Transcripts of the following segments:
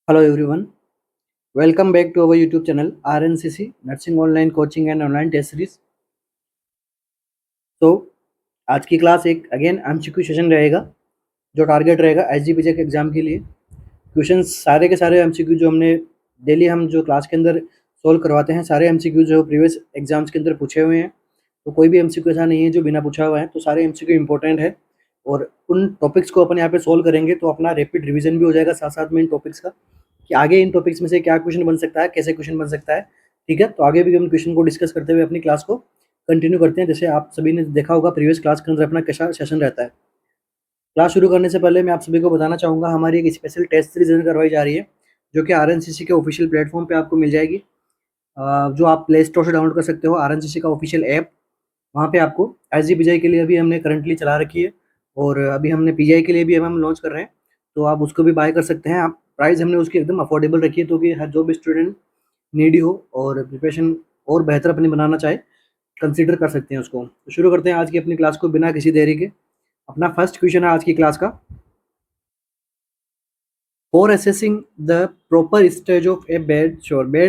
Hello everyone, welcome back to our YouTube channel RNCC Nursing Online Coaching and Online Test Series। तो आज की class एक again MCQ session रहेगा जो target रहेगा एसजीपीजे के एग्जाम के लिए। क्वेश्चन सारे के सारे एमसीक्यू जो हमने डेली हम जो क्लास के अंदर सोल्व करवाते हैं सारे एमसीक्यू जो प्रीवियस एग्जाम्स के अंदर पूछे हुए हैं, तो कोई भी एमसीक्यू ऐसा नहीं है जो बिना पूछा हुआ है, तो सारे एमसीक्यू इंपॉर्टेंट है और उन टॉपिक्स को अपन यहाँ पे सोल्व करेंगे तो अपना रैपिड रिवीजन भी हो जाएगा साथ साथ में इन टॉपिक्स का कि आगे इन टॉपिक्स में से क्या क्वेश्चन बन सकता है, कैसे क्वेश्चन बन सकता है। ठीक है, तो आगे भी हम क्वेश्चन को डिस्कस करते हुए अपनी क्लास को कंटिन्यू करते हैं। जैसे आप सभी ने देखा होगा प्रीवियस क्लास के अंदर अपना कैसा सेशन रहता है। क्लास शुरू करने से पहले मैं आप सभी को बताना चाहूँगा हमारी एक स्पेशल टेस्ट सीरीज करवाई जा रही है जो कि आरएनसीसी के ऑफिशियल प्लेटफॉर्म पे आपको मिल जाएगी, जो आप प्ले स्टोर से डाउनलोड कर सकते हो आरएनसीसी का ऑफिशियल ऐप। वहाँ पे आपको एसजीपीजे के लिए अभी हमने करंटली चला रखी है और अभी हमने पीजीआई के लिए भी हम लॉन्च कर रहे हैं, तो आप उसको भी बाय कर सकते हैं। आप प्राइस हमने उसकी एकदम अफोर्डेबल रखी है, तो कि हर जो भी स्टूडेंट नीडी हो और प्रिपरेशन और बेहतर अपनी बनाना चाहे कंसीडर कर सकते हैं उसको। तो शुरू करते हैं आज की अपनी क्लास को बिना किसी देरी के। अपना फर्स्ट क्वेश्चन है आज की क्लास का, for assessing the proper stage of A bed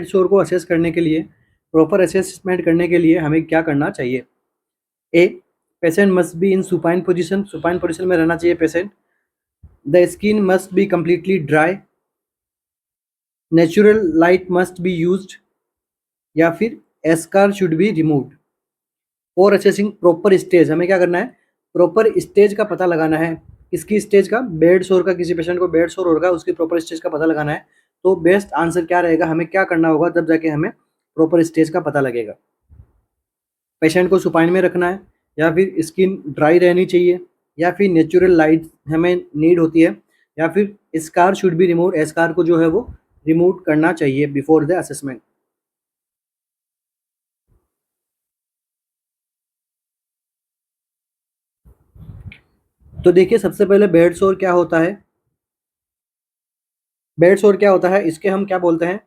शोर को असेस करने के लिए, प्रॉपर असेसमेंट करने के लिए हमें क्या करना चाहिए। A, patient must be in supine position, supine position में रहना चाहिए patient. The skin must be completely dry, natural light must be used, या फिर eschar should be removed. For assessing proper stage, हमें क्या करना है, प्रॉपर स्टेज का पता लगाना है। किसकी स्टेज का, बेड शोर का, किसी पेशेंट को बेड शोर होगा उसकी प्रॉपर स्टेज का पता लगाना है। तो बेस्ट आंसर क्या रहेगा, हमें क्या करना होगा तब जाके हमें प्रॉपर स्टेज का पता लगेगा। पेशेंट को सुपाइन में रखना है, या फिर स्किन ड्राई रहनी चाहिए, या फिर नेचुरल लाइट हमें नीड होती है, या फिर scar should be remove, scar को जो है वो रिमूव करना चाहिए बिफोर द असेसमेंट। तो देखिए सबसे पहले बेड शोर क्या होता है। बेड शोर क्या होता है, इसके हम क्या बोलते हैं,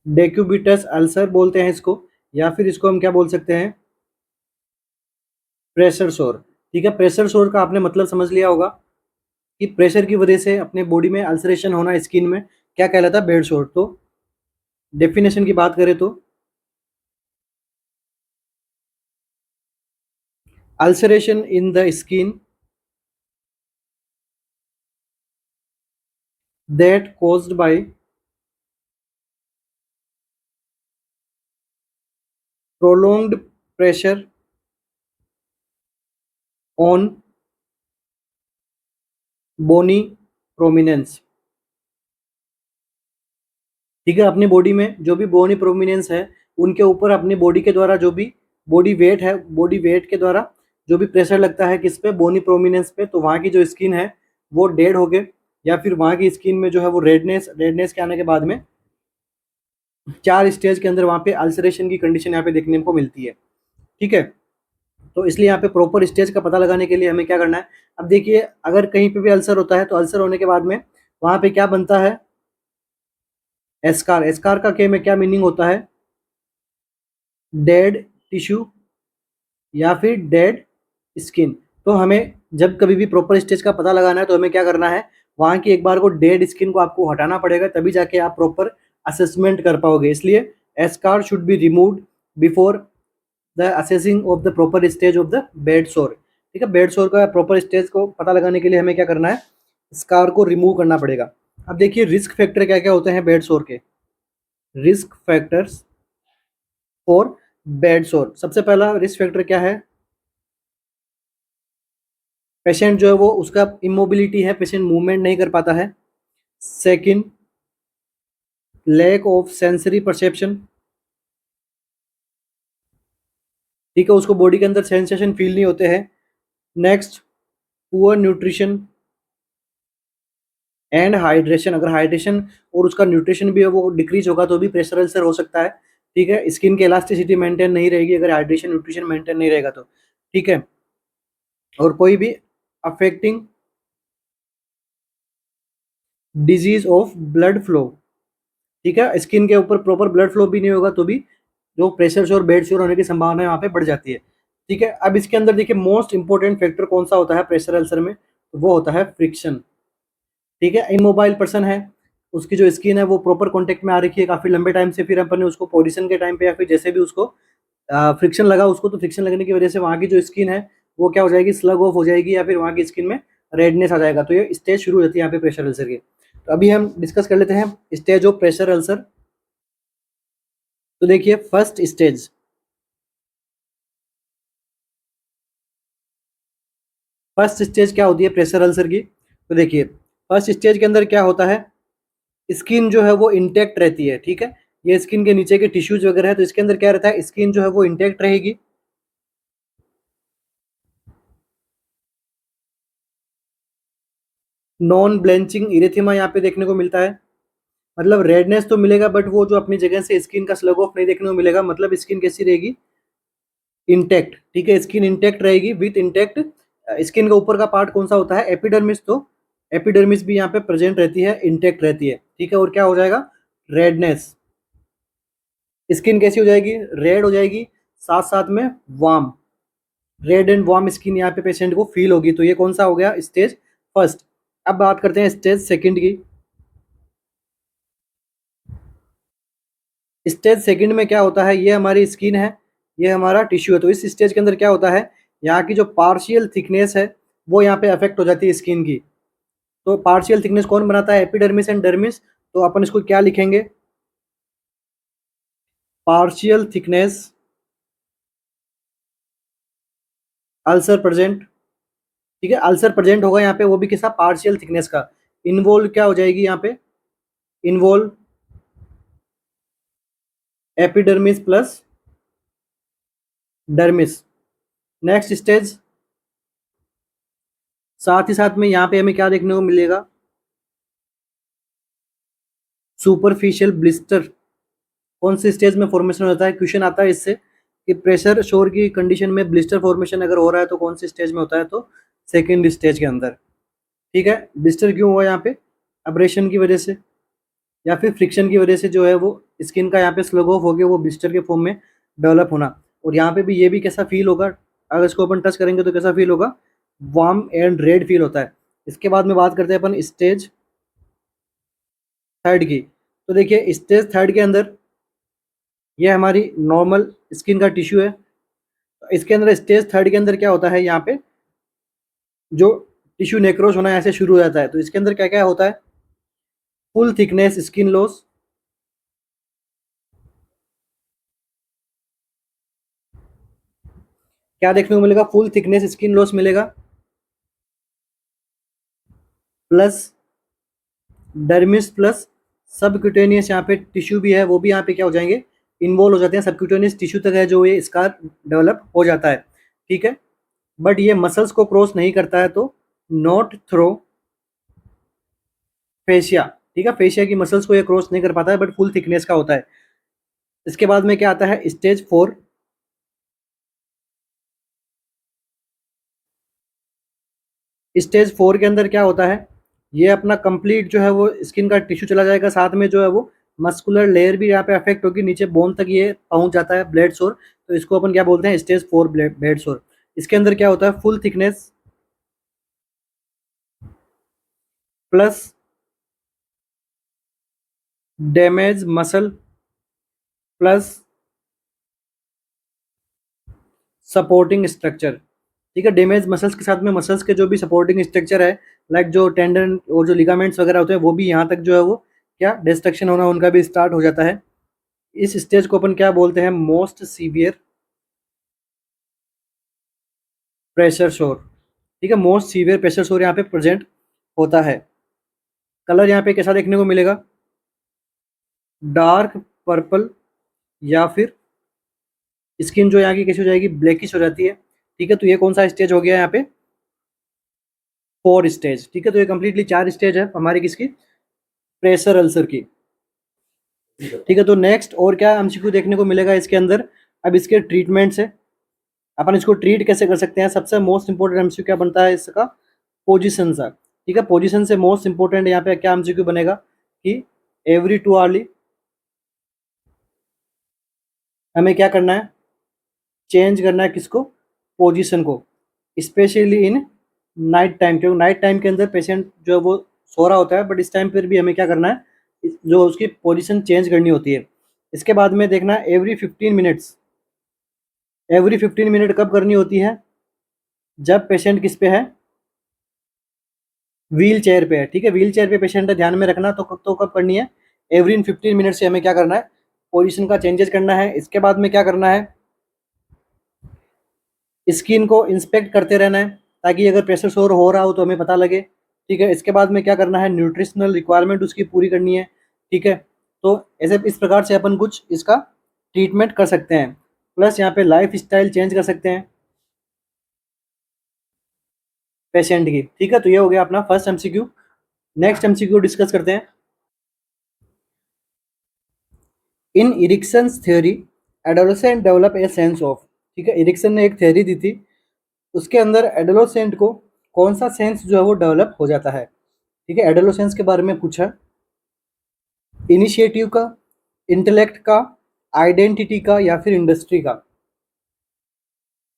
डेक्यूबिटस अल्सर बोलते हैं इसको, या फिर इसको हम क्या बोल सकते हैं, प्रेशर शोर। ठीक है, प्रेशर शोर का आपने मतलब समझ लिया होगा कि प्रेशर की वजह से अपने बॉडी में अल्सरेशन होना स्किन में, क्या कहलाता है, बेड शोर। तो डेफिनेशन की बात करें तो ulceration in the skin that caused by prolonged pressure on bony prominence। ठीक है, अपनी बॉडी में जो भी बोनी प्रोमिनेंस है उनके ऊपर अपनी बॉडी के द्वारा जो भी बॉडी वेट है, बॉडी वेट के द्वारा जो भी प्रेशर लगता है किस पे, बोनी प्रोमिनेंस पे, तो वहाँ की जो स्किन है वो डेड हो गए, या फिर वहाँ की स्किन में जो है वो रेडनेस के आने के बाद में 4 स्टेज के अंदर वहाँ पे अल्सरेशन की कंडीशन यहाँ पे देखने को मिलती है। ठीक है, तो इसलिए यहाँ पे प्रॉपर स्टेज का पता लगाने के लिए हमें क्या करना है। अब देखिए अगर कहीं पे भी अल्सर होता है तो अल्सर होने के बाद में वहाँ पे क्या बनता है, एस्कार। एस्कार का के में क्या मीनिंग होता है, डेड टिश्यू या फिर डेड स्किन। तो हमें जब कभी भी प्रॉपर स्टेज का पता लगाना है तो हमें क्या करना है, वहाँ की एक बार को डेड स्किन को आपको हटाना पड़ेगा, तभी जाके आप प्रॉपर असेसमेंट कर पाओगे। इसलिए eschar should be removed before the assessing of the proper stage of the bed sore. ठीक है, बेड सोर का प्रॉपर स्टेज को पता लगाने के लिए हमें क्या करना है, स्कार को रिमूव करना पड़ेगा। अब देखिए रिस्क फैक्टर क्या क्या होते हैं बेड सोर के। रिस्क फैक्टर्स फॉर बेड सोर, सबसे पहला रिस्क फैक्टर क्या है, पेशेंट जो है वो उसका इमोबिलिटी है, पेशेंट मूवमेंट नहीं कर पाता है। Second, lack of sensory perception. ठीक है, उसको बॉडी के अंदर सेंसेशन फील नहीं होते हैं। Next, poor nutrition and hydration, अगर हाइड्रेशन और उसका न्यूट्रिशन भी है वो डिक्रीज होगा तो भी प्रेशर अल्सर हो सकता है। ठीक है, स्किन की इलास्टिसिटी मेंटेन नहीं रहेगी अगर हाइड्रेशन न्यूट्रिशन मेंटेन नहीं रहेगा तो। ठीक है, और कोई भी affecting disease of blood flow. ठीक है, स्किन के ऊपर प्रॉपर ब्लड फ्लो भी नहीं होगा तो भी जो प्रेशर और बेड श्योर होने की संभावना है वहाँ पे बढ़ जाती है। ठीक है, अब इसके अंदर देखिए मोस्ट इंपॉर्टेंट फैक्टर कौन सा होता है प्रेशर अल्सर में, तो वो होता है फ्रिक्शन। ठीक है। इमोबाइल पर्सन है, उसकी जो स्किन है वो प्रॉपर कॉन्टेक्ट में आ रखी है काफ़ी लंबे टाइम से, फिर अपन ने उसको पोजीशन के टाइम पे या फिर जैसे भी उसको फ्रिक्शन लगा उसको, तो फ्रिक्शन लगने की वजह से वहाँ की जो स्किन है वो क्या हो जाएगी, स्लग ऑफ हो जाएगी, या फिर वहाँ की स्किन में रेडनेस आ जाएगा। तो ये स्टेज शुरू हो जाती है यहाँ पे प्रेशर अल्सर की। तो अभी हम डिस्कस कर लेते हैं स्टेज ऑफ प्रेशर अल्सर। तो देखिए फर्स्ट स्टेज, फर्स्ट स्टेज क्या होती है प्रेशर अल्सर की। तो देखिए फर्स्ट स्टेज के अंदर क्या होता है, स्किन जो है वो इंटैक्ट रहती है, ठीक है। ये स्किन के नीचे के टिश्यूज वगैरह है, तो इसके अंदर क्या रहता है, स्किन जो है वो इंटैक्ट रहेगी। नॉन ब्लेंचिंग इरेथेमा यहाँ पे देखने को मिलता है, मतलब रेडनेस तो मिलेगा बट वो जो अपनी जगह से स्किन का स्लग ऑफ नहीं देखने को मिलेगा, मतलब स्किन कैसी रहेगी, इंटैक्ट, ठीक है। स्किन इंटैक्ट रहेगी विथ इंटैक्ट। स्किन का ऊपर का पार्ट कौन सा होता है, एपिडर्मिस, तो एपिडर्मिस भी यहाँ पे प्रेजेंट रहती है, इंटैक्ट रहती है, ठीक है। और क्या हो जाएगा, रेडनेस, स्किन कैसी हो जाएगी, रेड हो जाएगी, साथ साथ में warm, red and warm skin यहाँ पे पेशेंट को फील होगी। तो ये कौन सा हो गया, स्टेज फर्स्ट। अब बात करते हैं स्टेज सेकंड की। स्टेज सेकंड में क्या होता है, ये हमारी स्किन है, ये हमारा टिश्यू है। तो इस स्टेज के अंदर क्या होता है, यहाँ की जो पार्शियल थिकनेस है वो यहाँ पे अफेक्ट हो जाती है स्किन की। तो पार्शियल थिकनेस कौन बनाता है, एपिडर्मिस एंड डर्मिस। तो अपन इसको क्या लिखेंगे, पार्शियल थिकनेस अल्सर प्रेजेंट, ठीक है। अल्सर प्रेजेंट होगा यहाँ पे, वो भी किसा, पार्शियल थिकनेस का। इन्वॉल्व क्या हो जाएगी यहाँ पे, involve epidermis plus dermis. Next stage, साथ ही साथ में यहाँ पे हमें क्या देखने को मिलेगा, सुपरफिशियल ब्लिस्टर। कौन से स्टेज में फॉर्मेशन होता है, क्वेश्चन आता है इससे कि प्रेशर शोर की कंडीशन में ब्लिस्टर फॉर्मेशन अगर हो रहा है तो कौन से स्टेज में होता है, तो सेकेंड स्टेज के अंदर, ठीक है। ब्लिस्टर क्यों हुआ यहाँ पे, अब्रेशन की वजह से या फिर फ्रिक्शन की वजह से जो है वो स्किन का यहाँ पे स्लग ऑफ हो गया, वो ब्लिस्टर के फॉर्म में डेवलप होना। और यहाँ पे भी ये भी कैसा फील होगा, अगर इसको अपन टच करेंगे तो कैसा फील होगा, वार्म एंड रेड फील होता है। इसके बाद में बात करते हैं अपन स्टेज थर्ड की। तो देखिए स्टेज थर्ड के अंदर ये हमारी नॉर्मल स्किन का टिश्यू है। तो इसके अंदर स्टेज थर्ड के अंदर क्या होता है, यहाँ पे जो टिश्यू नेक्रोस होना ऐसे शुरू हो जाता है। तो इसके अंदर क्या क्या होता है, फुल थिकनेस स्किन लॉस, क्या देखने को मिलेगा, फुल थिकनेस स्किन लॉस मिलेगा, प्लस डर्मिस प्लस सबक्यूटेनियस, यहाँ पे टिश्यू भी है वो भी यहाँ पे क्या हो जाएंगे, इन्वॉल्व हो जाते हैं। सबक्यूटेनियस टिश्यू तक है जो ये स्कार डेवलप हो जाता है, ठीक है। बट ये मसल्स को क्रॉस नहीं करता है, तो नॉट थ्रो फेशिया, ठीक है। फेशिया की मसल्स को ये क्रॉस नहीं कर पाता है, बट फुल थिकनेस का होता है। इसके बाद में क्या आता है, स्टेज फोर। स्टेज फोर के अंदर क्या होता है, ये अपना कंप्लीट जो है वो स्किन का टिश्यू चला जाएगा, साथ में जो है वो मस्कुलर लेयर भी यहाँ पे अफेक्ट होगी, नीचे बोन तक ये पहुंच जाता है ब्लड सोर। तो इसको अपन क्या बोलते हैं, स्टेज फोर ब्लड सोर। इसके अंदर क्या होता है, full thickness plus damage muscle plus supporting structure, ठीक है। डैमेज मसल्स के साथ में मसल्स के जो भी सपोर्टिंग स्ट्रक्चर है, लाइक जो टेंडन और जो लिगामेंट्स वगैरह होते हैं, वो भी यहाँ तक जो है वो क्या डिस्ट्रक्शन होना उनका भी स्टार्ट हो जाता है। इस स्टेज को अपन क्या बोलते हैं, मोस्ट सीवियर प्रेशर शोर, ठीक है। मोस्ट सीवियर प्रेशर शोर यहाँ पे प्रेजेंट होता है। कलर यहाँ पे कैसा देखने को मिलेगा, डार्क पर्पल, या फिर स्किन जो यहाँ की कैसी हो जाएगी, ब्लैकिश हो जाती है, ठीक है। तो ये कौन सा स्टेज हो गया यहाँ पे, फोर स्टेज, ठीक है। तो ये कंप्लीटली चार स्टेज है हमारी किसकी, प्रेशर अल्सर की, ठीक है। तो नेक्स्ट और क्या एमसीक्यू देखने को मिलेगा इसके अंदर, अब इसके ट्रीटमेंट से अपन इसको ट्रीट कैसे कर सकते हैं। सबसे मोस्ट इंपॉर्टेंट एमसीक्यू क्या बनता है इसका, पोजीशन सा, ठीक है। पोजीशन से मोस्ट इंपॉर्टेंट यहाँ पे क्या एमसीक्यू बनेगा कि एवरी 2 आवर्ली हमें क्या करना है, चेंज करना है किसको, पोजीशन को, स्पेशली इन नाइट टाइम। क्योंकि नाइट टाइम के अंदर पेशेंट जो है वो सो रहा होता है, बट इस टाइम पर भी हमें क्या करना है, जो उसकी पोजीशन चेंज करनी होती है। इसके बाद में देखना एवरी 15 मिनट्स, एवरी 15 मिनट कब करनी होती है, जब पेशेंट किस पे है, व्हील चेयर पे है। ठीक है, व्हील चेयर पे पेशेंट है, ध्यान में रखना। तो कब करनी है, एवरी इन 15 मिनट से हमें क्या करना है, पोजीशन का चेंजेस करना है। इसके बाद में क्या करना है, स्किन को इंस्पेक्ट करते रहना है, ताकि अगर प्रेशर सोर हो रहा हो तो हमें पता लगे। ठीक है, इसके बाद में क्या करना है, न्यूट्रिशनल रिक्वायरमेंट उसकी पूरी करनी है। ठीक है, तो ऐसे इस प्रकार से अपन कुछ इसका ट्रीटमेंट कर सकते हैं। प्लस यहाँ पे लाइफ स्टाइल चेंज कर सकते हैं पेशेंट की। ठीक है, तो ये हो गया अपना first MCQ. Next MCQ discuss करते हैं। In Erikson's theory adolescent develop a sense of. ठीक है, इरिक्सन ने एक थ्योरी दी थी, उसके अंदर एडोलेसेंट को कौन सा सेंस जो है वो डेवलप हो जाता है। ठीक है, एडोलेसेंस के बारे में पूछा, इनिशिएटिव का, इंटेलेक्ट का, आइडेंटिटी का, या फिर इंडस्ट्री का।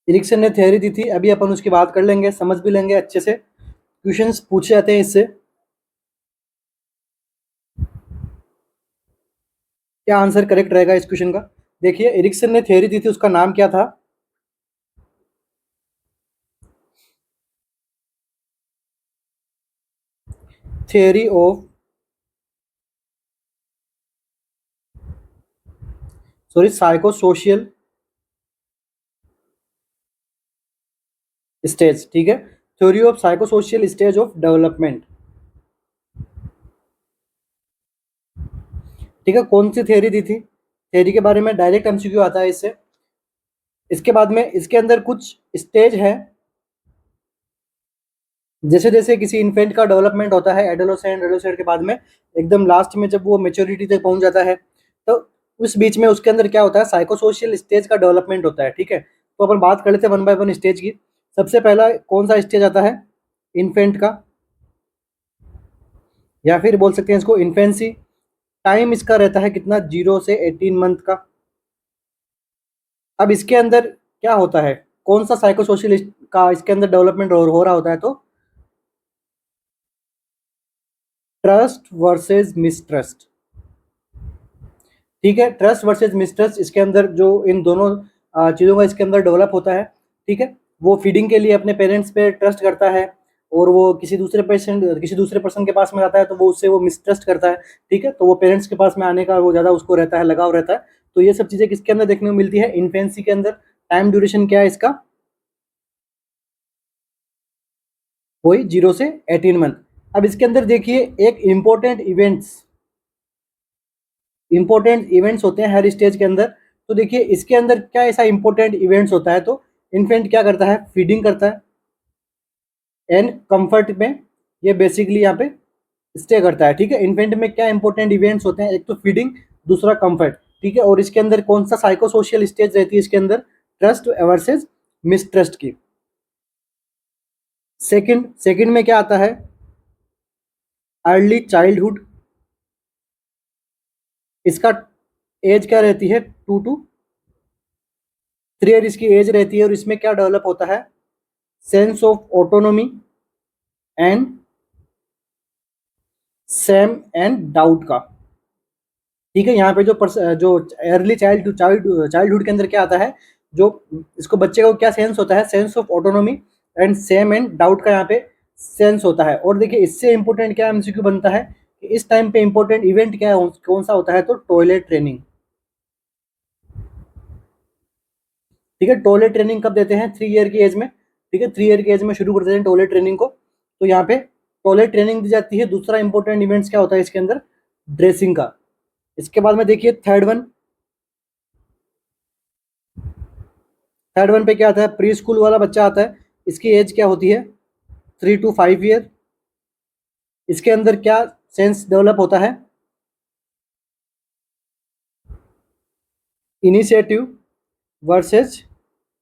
इरिक्सन ने थ्योरी दी थी, अभी अपन उसकी बात कर लेंगे, समझ भी लेंगे अच्छे से, क्वेश्चंस पूछे जाते हैं इससे। क्या आंसर करेक्ट रहेगा इस क्वेश्चन का। देखिए, इरिक्सन ने थ्योरी दी थी, उसका नाम क्या था, theory of, sorry, psychosocial stage. ठीक है, theory of psychosocial stage of development. ठीक है, कौन सी थ्योरी दी थी, थ्योरी के बारे में डायरेक्ट एमसीक्यू आता है इससे। इसके बाद में इसके अंदर कुछ स्टेज है, जैसे जैसे किसी इन्फेंट का डेवलपमेंट होता है, एडोलेसेंट, एडोलेसेंट के बाद में एकदम लास्ट में जब वो मेच्योरिटी तक पहुंच जाता है, तो उस बीच में उसके अंदर क्या होता है, साइकोसोशियल स्टेज का डेवलपमेंट होता है। ठीक है, तो अपन बात कर लेते हैं वन बाय वन स्टेज की। सबसे पहला कौन सा स्टेज आता है, इन्फेंट का, या फिर बोल सकते हैं इसको इन्फेंसी। टाइम इसका रहता है कितना, 0 से 18 मंथ का। अब इसके अंदर क्या होता है, कौन सा साइकोसोशियल का इसके अंदर डेवलपमेंट हो रहा होता है, तो ट्रस्ट वर्सेस मिसट्रस्ट। ठीक है, ट्रस्ट वर्सेस मिसट्रस्ट, इसके अंदर जो इन दोनों चीज़ों का इसके अंदर डेवलप होता है। ठीक है, वो फीडिंग के लिए अपने पेरेंट्स पे ट्रस्ट करता है, और वो किसी दूसरे पर्सन के पास में आता है तो वो उससे वो मिसट्रस्ट करता है। ठीक है, तो वो पेरेंट्स के पास में आने का वो ज़्यादा उसको रहता है, लगाव रहता है। तो ये सब चीज़ें किसके अंदर देखने को मिलती है, इन्फेंसी के अंदर। टाइम ड्यूरेशन क्या है इसका, वही 0 से 18 मंथ। अब इसके अंदर देखिए, एक इंपॉर्टेंट इवेंट्स होते हैं हर स्टेज के अंदर। तो देखिए, इसके अंदर क्या ऐसा इंपॉर्टेंट इवेंट्स होता है, तो इन्फेंट क्या करता है, फीडिंग करता है, एंड कंफर्ट में ये बेसिकली यहाँ पे स्टे करता है। ठीक है, इन्फेंट में क्या इंपॉर्टेंट इवेंट्स होते हैं, एक तो फीडिंग, दूसरा कंफर्ट। ठीक है, और इसके अंदर कौन सा साइकोसोशियल स्टेज रहती है इसके अंदर, ट्रस्ट वर्सेस मिसट्रस्ट की। सेकंड में क्या आता है, अर्ली चाइल्डहुड। इसका एज क्या रहती है, 2 to 3 ईयर इसकी एज रहती है, और इसमें क्या डेवलप होता है, sense of autonomy and same and doubt का। ठीक है, यहाँ पे जो अर्ली चाइल्डहुड के अंदर क्या आता है, जो इसको बच्चे को क्या सेंस होता है, sense of autonomy and same and doubt का यहाँ पे सेंस होता है। और देखिए, इससे इंपॉर्टेंट क्या एमसीक्यू बनता है कि इस टाइम पे इंपॉर्टेंट इवेंट क्या है, कौन सा होता है, तो टॉयलेट ट्रेनिंग। ठीक है, टॉयलेट ट्रेनिंग कब देते हैं, 3 ईयर की एज में। ठीक है, 3 ईयर की एज में शुरू कर देते हैं टॉयलेट ट्रेनिंग को। तो यहाँ पे टॉयलेट ट्रेनिंग दी जाती है। दूसरा इंपॉर्टेंट इवेंट्स क्या होता है इसके अंदर, ड्रेसिंग का। इसके बाद में देखिए थर्ड वन पे क्या आता है, प्री स्कूल वाला बच्चा आता है, इसकी एज क्या होती है, 3 to 5 ईयर। इसके अंदर क्या सेंस डेवलप होता है, इनिशिएटिव वर्सेस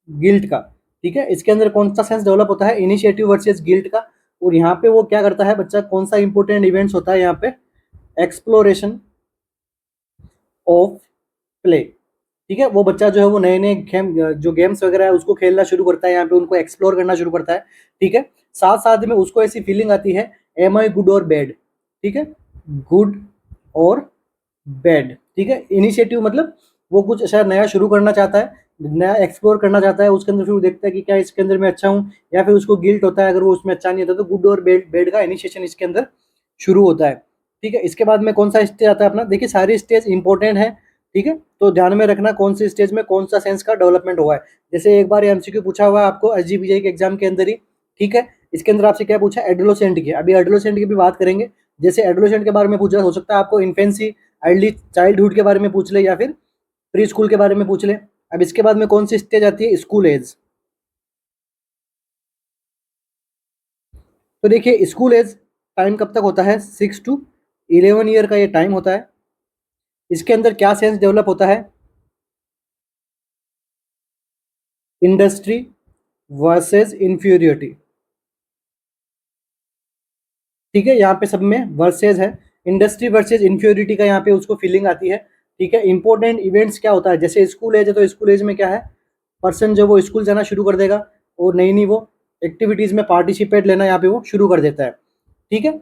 गिल्ट का। ठीक है, इसके अंदर कौन सा सेंस डेवलप होता है, इनिशिएटिव वर्सेस गिल्ट का। और यहाँ पे वो क्या करता है बच्चा, कौन सा इंपॉर्टेंट इवेंट्स होता है यहाँ पे, एक्सप्लोरेशन ऑफ प्ले। ठीक है, वो बच्चा जो है वो नए नए जो गेम्स वगैरह है उसको खेलना शुरू करता है, यहाँ पे उनको एक्सप्लोर करना शुरू करता है। ठीक है, साथ साथ में उसको ऐसी फीलिंग आती है, एम आई गुड और बैड, ठीक है, गुड और बैड, ठीक है। इनिशिएटिव मतलब वो कुछ ऐसा नया शुरू करना चाहता है, नया एक्सप्लोर करना चाहता है, उसके अंदर फिर वो देखता है कि क्या इसके अंदर मैं अच्छा हूँ, या फिर उसको गिल्ट होता है अगर वो उसमें अच्छा नहीं होता, तो गुड और बैड बैड का इनिशिएशन इसके अंदर शुरू होता है, ठीक है। इसके बाद में कौन सा स्टेज आता है अपना, देखिए सारे स्टेज इंपॉर्टेंट है, ठीक है, तो ध्यान में रखना कौन से स्टेज में कौन सा सेंस का डेवलपमेंट हुआ है। जैसे एक बार एमसीक्यू पूछा हुआ है आपको एसजीपीजे के एग्जाम के अंदर ही, ठीक है, इसके अंदर आपसे क्या पूछा, एडोलेसेंट की, अभी एडोलेसेंट की भी बात करेंगे। जैसे एडोलेसेंट के बारे में पूछा, हो सकता है आपको इन्फेंसी अर्ली चाइल्डहुड के बारे में पूछ ले, या फिर प्री स्कूल के बारे में पूछ ले। अब इसके बाद में कौन सी स्टेज आती है, स्कूल एज। तो देखिए स्कूल एज टाइम कब तक होता है, 6 to 11 ईयर का ये टाइम होता है। इसके अंदर क्या सेंस डेवलप होता है, इंडस्ट्री वर्सेस इंफीरियरिटी, ठीक है, यहाँ पे सब में वर्सेस है, इंडस्ट्री वर्सेस इंफीरियरिटी का यहाँ पे उसको फीलिंग आती है, ठीक है। इंपॉर्टेंट इवेंट्स क्या होता है, जैसे स्कूल एज है तो स्कूल एज में क्या है, पर्सन जो वो स्कूल जाना शुरू कर देगा और नई नई वो एक्टिविटीज में पार्टिसिपेट लेना यहाँ पे वो शुरू कर देता है, ठीक है।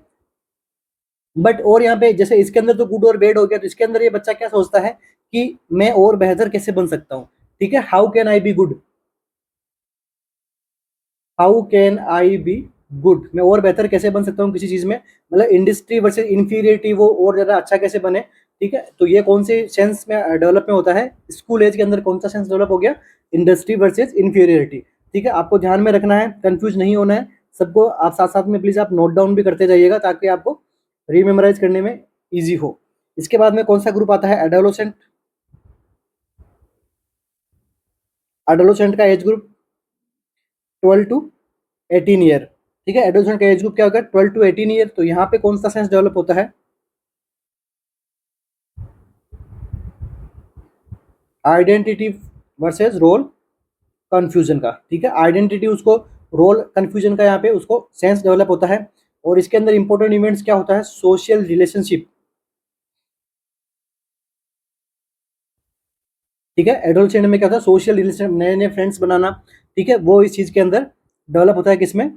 बट और यहाँ पे जैसे इसके अंदर तो गुड और बैड हो गया, तो इसके अंदर ये बच्चा क्या सोचता है कि मैं और बेहतर कैसे बन सकता हूँ, ठीक है, how can I be good, how can I be good, मैं और बेहतर कैसे बन सकता हूँ किसी चीज में, मतलब इंडस्ट्री वर्सेस इंफीरियरिटी, वो और ज्यादा अच्छा कैसे बने, ठीक है। तो ये कौन से सेंस में डेवलप में होता है, स्कूल एज के अंदर कौन सा सेंस डेवलप हो गया, इंडस्ट्री वर्सेस इंफीरियरिटी, ठीक है। आपको ध्यान में रखना है, कंफ्यूज नहीं होना है सबको, आप साथ साथ में प्लीज आप नोट डाउन भी करते जाइएगा ताकि आपको रीमेमोराइज करने में इजी हो। इसके बाद में कौन सा ग्रुप आता है, एडोलेसेंट, एडोलेसेंट का एज ग्रुप 12 to 18 ईयर, ठीक है, एडोलेसेंट का एज ग्रुप क्या होगा, 12 to 18 ईयर। तो यहाँ पे कौन सा सेंस डेवलप होता है, आइडेंटिटी वर्सेस रोल कंफ्यूजन का, ठीक है, आइडेंटिटी उसको, रोल कंफ्यूजन का यहाँ पे उसको सेंस डेवलप होता है। और इसके अंदर इंपॉर्टेंट इवेंट्स क्या होता है, सोशल रिलेशनशिप, ठीक है, एडोलसेंट में क्या था, सोशल रिलेशन, नए नए फ्रेंड्स बनाना, ठीक है, वो इस चीज के अंदर डेवलप होता है, किसमें,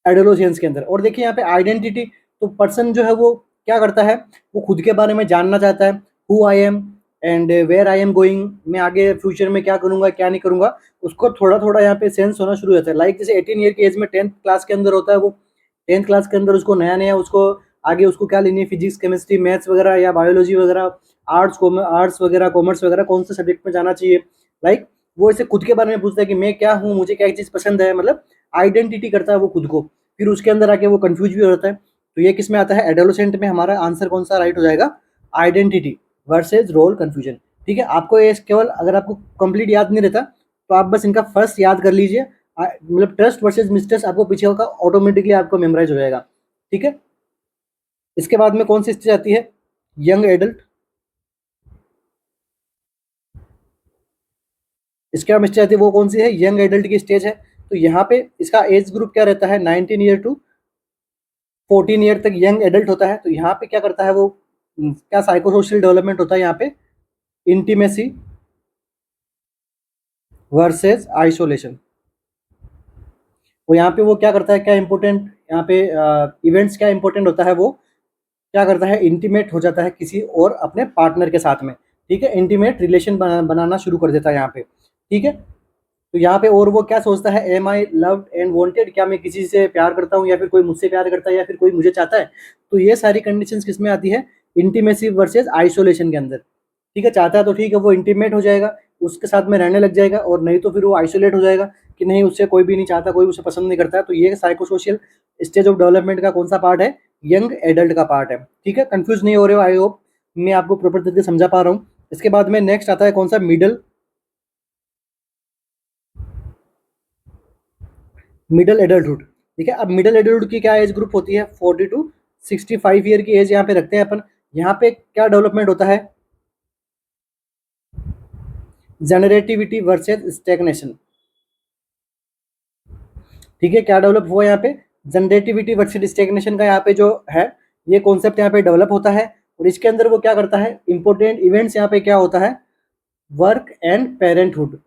एडोलसेंस के अंदर। और देखिए यहाँ पे आइडेंटिटी, तो पर्सन जो है वो क्या करता है, वो खुद के बारे में जानना चाहता है, who I am and where I am going, मैं आगे फ्यूचर में क्या करूंगा क्या नहीं करूंगा, उसको थोड़ा थोड़ा यहाँ पे सेंस होना शुरू हो जाता है। लाइक जैसे 18 ईयर की एज में 10th क्लास के अंदर होता है, वो 10th क्लास के अंदर उसको नया नया उसको आगे उसको क्या लेनी है, फिजिक्स केमिस्ट्री मैथ्स वगैरह या बायोलॉजी वगैरह, आर्ट्स वगैरह कॉमर्स वगैरह, कौन से सब्जेक्ट में जाना चाहिए। लाइक वो इसे खुद के बारे में पूछता है कि मैं क्या हूँ, मुझे क्या चीज़ पसंद है, मतलब आइडेंटिटी करता है वो खुद को, फिर उसके अंदर आके वो कंफ्यूज भी हो जाता है। तो ये किस में आता है, एडोलेसेंट में। हमारा आंसर कौन सा राइट हो जाएगा, आइडेंटिटी वर्सेज रोल कंफ्यूजन, ठीक है। आपको ये केवल अगर आपको कंप्लीट याद नहीं रहता तो आप बस इनका फर्स्ट याद कर लीजिए, मतलब ट्रस्ट वर्सेज मिसट्रस्ट आपको पीछे होगा, ऑटोमेटिकली आपको मेमोराइज हो जाएगा, ठीक है। इसके बाद में कौन सी स्टेज आती है, यंग एडल्ट, इसके बाद स्टेज आती है वो कौन सी है, यंग एडल्ट की स्टेज है। तो यहाँ पे इसका एज ग्रुप क्या रहता है, 19 ईयर to 14 ईयर तक यंग एडल्ट होता है। तो यहाँ पे क्या करता है वो, क्या साइको सोशल डेवलपमेंट होता है यहाँ पे, इंटीमेसी वर्सेस आइसोलेशन। वो यहाँ पे वो क्या करता है, क्या इंपॉर्टेंट यहाँ पे इवेंट्स क्या इंपॉर्टेंट होता है, वो क्या करता है, इंटीमेट हो जाता है किसी और अपने पार्टनर के साथ में, ठीक है, इंटीमेट रिलेशन बनाना शुरू कर देता है यहाँ पे, ठीक है। तो यहाँ पे और वो क्या सोचता है, am I loved and wanted, क्या मैं किसी से प्यार करता हूँ या फिर कोई मुझसे प्यार करता है या फिर कोई मुझे चाहता है। तो ये सारी कंडीशंस किस में आती है, इंटीमेसी वर्सेस आइसोलेशन के अंदर, ठीक है। चाहता है तो ठीक है, वो इंटीमेट हो जाएगा, उसके साथ में रहने लग जाएगा, और नहीं तो फिर वो आइसोलेट हो जाएगा कि नहीं, उससे कोई भी नहीं चाहता, कोई उसे पसंद नहीं करता है। तो ये psycho social stage of development का कौन सा पार्ट है, यंग एडल्ट का पार्ट है, ठीक है। कंफ्यूज नहीं हो रहे हो, आई होप मैं आपको प्रॉपर तरीके से समझा पा रहा हूँ। इसके बाद में नेक्स्ट आता है कौन सा, मिडल मिडल एडल्टहुड, ठीक है। अब मिडल एडल्टहुड की क्या एज ग्रुप होती है, 40 to 65 ईयर की एज यहाँ पे रखते हैं अपन। यहाँ पे क्या डेवलपमेंट होता है, जनरेटिविटी वर्सेस स्टैग्नेशन, ठीक है। क्या डेवलप हुआ यहाँ पे, जनरेटिविटी वर्सेस स्टैग्नेशन का यहाँ पे जो है, ये कॉन्सेप्ट यहाँ पे डेवलप होता है। और इसके अंदर वो क्या करता है, इंपॉर्टेंट इवेंट्स यहाँ पे क्या होता है, वर्क एंड पेरेंटहुड,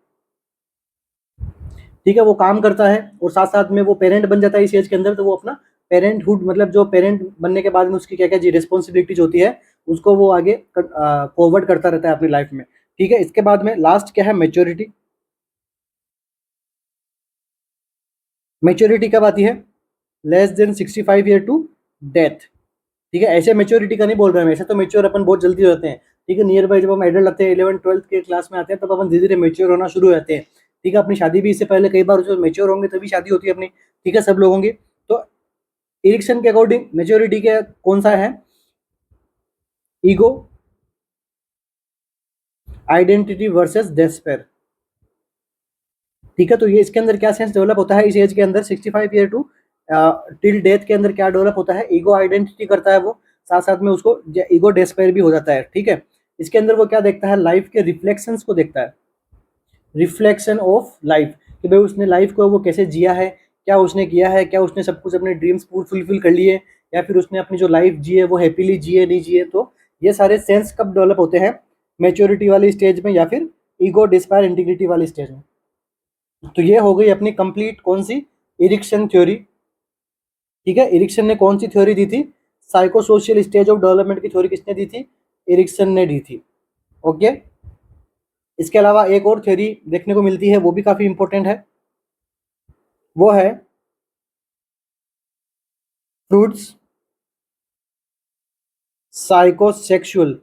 ठीक है, वो काम करता है और साथ साथ में वो पेरेंट बन जाता है इस एज के अंदर, तो वो अपना पेरेंटहुड मतलब जो पेरेंट बनने के बाद में उसकी क्या-क्या जी रिस्पॉन्सिबिलिटीज़ होती है, उसको वो आगे फॉरवर्ड करता रहता है अपनी लाइफ में, ठीक है? इसके बाद में लास्ट क्या है मैच्योरिटी। मैच्योरिटी कब आती है? Less than 65 year to death, ठीक है? ऐसे मैच्योरिटी का नहीं बोल रहे हैं, ऐसे तो मैच्योर अपन बहुत जल्दी हो जाते हैं, ठीक है? नियर बाय जब हम एडल्ट लगते हैं 11th-12th के क्लास में आते हैं तब अपन धीरे-धीरे मैच्योर होना शुरू हो जाते हैं, ठीक है? अपनी शादी भी इससे पहले कई बार जो मैच्योर होंगे तभी शादी होती है अपनी, ठीक है? सब लोगों की। तो एरिक्सन के अकॉर्डिंग मैच्योरिटी क्या कौन सा है? ईगो, आइडेंटिटी वर्सेस डेस्पेयर, ठीक है? तो ये इसके अंदर क्या सेंस डेवलप होता है इस एज के अंदर 65 ईयर टू टिल डेथ के अंदर क्या डेवलप होता है? ईगो आइडेंटिटी करता है वो, साथ-साथ में उसको ईगो डेस्पेयर भी हो जाता है, ठीक है? इसके अंदर वो क्या देखता है? लाइफ के रिफ्लेक्शंस को देखता है, रिफ्लेक्शन ऑफ लाइफ, कि भाई उसने लाइफ को वो कैसे जिया है, क्या उसने किया है, क्या उसने सब कुछ अपने ड्रीम्स फुलफिल कर लिए, या फिर उसने अपनी जो लाइफ जी है वो हैप्पीली जिए नहीं जिए। तो ये सारे सेंस कब डेवलप होते हैं? मैच्योरिटी वाली स्टेज में या फिर ईगो डिस्पायर इंटीग्रिटी वाली स्टेज में। तो ये हो गई अपनी कंप्लीट कौन सी? इरिक्शन थ्योरी, ठीक है? इरिक्शन ने कौन सी थ्योरी दी थी? Psycho social stage of development की थ्योरी किसने दी थी? इरिक्सन ने दी थी, ओके? इसके अलावा एक और थ्योरी देखने को मिलती है, वो भी काफी इंपॉर्टेंट है, वो है फ्रूट्स साइकोसेक्सुअल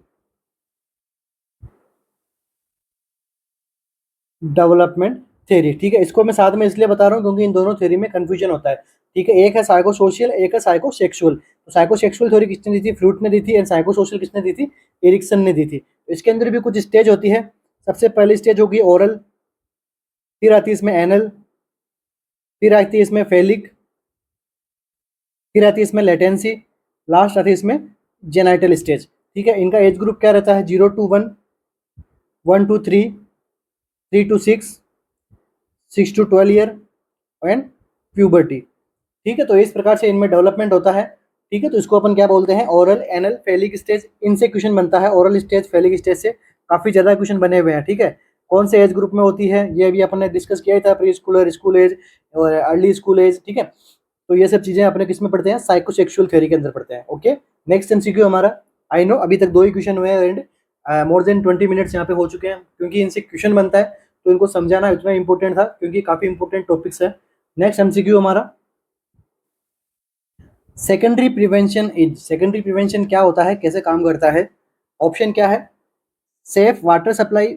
डेवलपमेंट थ्योरी, ठीक है? इसको मैं साथ में इसलिए बता रहा हूँ क्योंकि इन दोनों थ्योरी में कंफ्यूजन होता है, ठीक है? एक है साइको सोशल, एक है साइको सेक्सुअल। तो साइको सेक्सुअल थ्योरी किसने दी थी? फ्रूट ने दी थी। एंड साइको सोशल किसने दी थी? एरिक्सन ने दी थी। तो इसके अंदर भी कुछ स्टेज होती है। सबसे पहली स्टेज होगी ओरल, फिर आती है इसमें एनल, फिर आती है इसमें फेलिक, फिर आती है इसमें लेटेंसी, लास्ट आती है इसमें जेनाइटल स्टेज, ठीक है? इनका एज ग्रुप क्या रहता है? 0 to 1, 1 to 3, 3 to 6, 6 to 12 year and puberty, ठीक है? तो इस प्रकार से इनमें डेवलपमेंट होता है, ठीक है? तो इसको अपन क्या बोलते हैं? Oral, anal, phallic stage. इनसे क्वेश्चन बनता है, ओरल स्टेज, फेलिक स्टेज से काफी ज्यादा क्वेश्चन बने हुए हैं, ठीक है? कौन से एज ग्रुप में होती है ये भी अपन ने डिस्कस किया ही था, प्री स्कूलर, स्कूल एज और अर्ली स्कूल एज, ठीक है? तो ये सब चीजें अपने किस में पढ़ते हैं? साइकोसेक्सुअल थ्योरी के अंदर पढ़ते हैं, ओके? नेक्स्ट एमसीक्यू हमारा, आई नो अभी तक 2 ही क्वेश्चन हुए हैं एंड मोर देन 20 मिनट्स यहाँ पे हो चुके हैं, क्योंकि इनसे क्वेश्चन बनता है तो इनको समझाना इतना इंपॉर्टेंट था क्योंकि काफी इंपॉर्टेंट टॉपिक्स है। नेक्स्ट एमसीक्यू हमारा, secondary prevention is, secondary prevention क्या होता है, कैसे काम करता है? ऑप्शन क्या है? Safe water supply,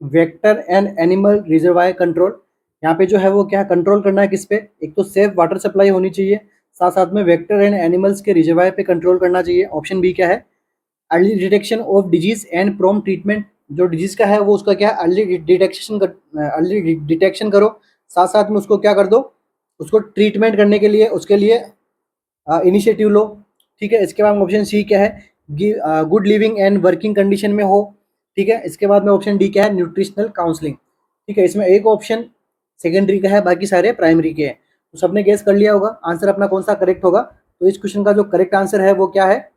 vector and animal reservoir control. यहाँ पे जो है वो क्या कंट्रोल करना है किस पे? एक तो सेफ वाटर सप्लाई होनी चाहिए, साथ साथ में वेक्टर एंड एनिमल्स के रिजर्वायर पे कंट्रोल करना चाहिए। ऑप्शन बी क्या है? Early detection of disease and prompt treatment, जो डिजीज का है वो उसका क्या अर्ली डिटेक्शन करो, साथ साथ में उसको क्या कर दो? उसको ट्रीटमेंट करने के लिए उसके लिए इनिशिएटिव लो, ठीक है? इसके बाद में ऑप्शन सी क्या है? Good living and working condition में हो, ठीक है? इसके बाद में ऑप्शन डी क्या है? न्यूट्रिशनल काउंसलिंग, ठीक है? इसमें एक ऑप्शन सेकेंडरी का है, बाकी सारे प्राइमरी के हैं। तो सबने गेस कर लिया होगा आंसर अपना कौन सा करेक्ट होगा। तो इस क्वेश्चन का जो करेक्ट आंसर है वो क्या है?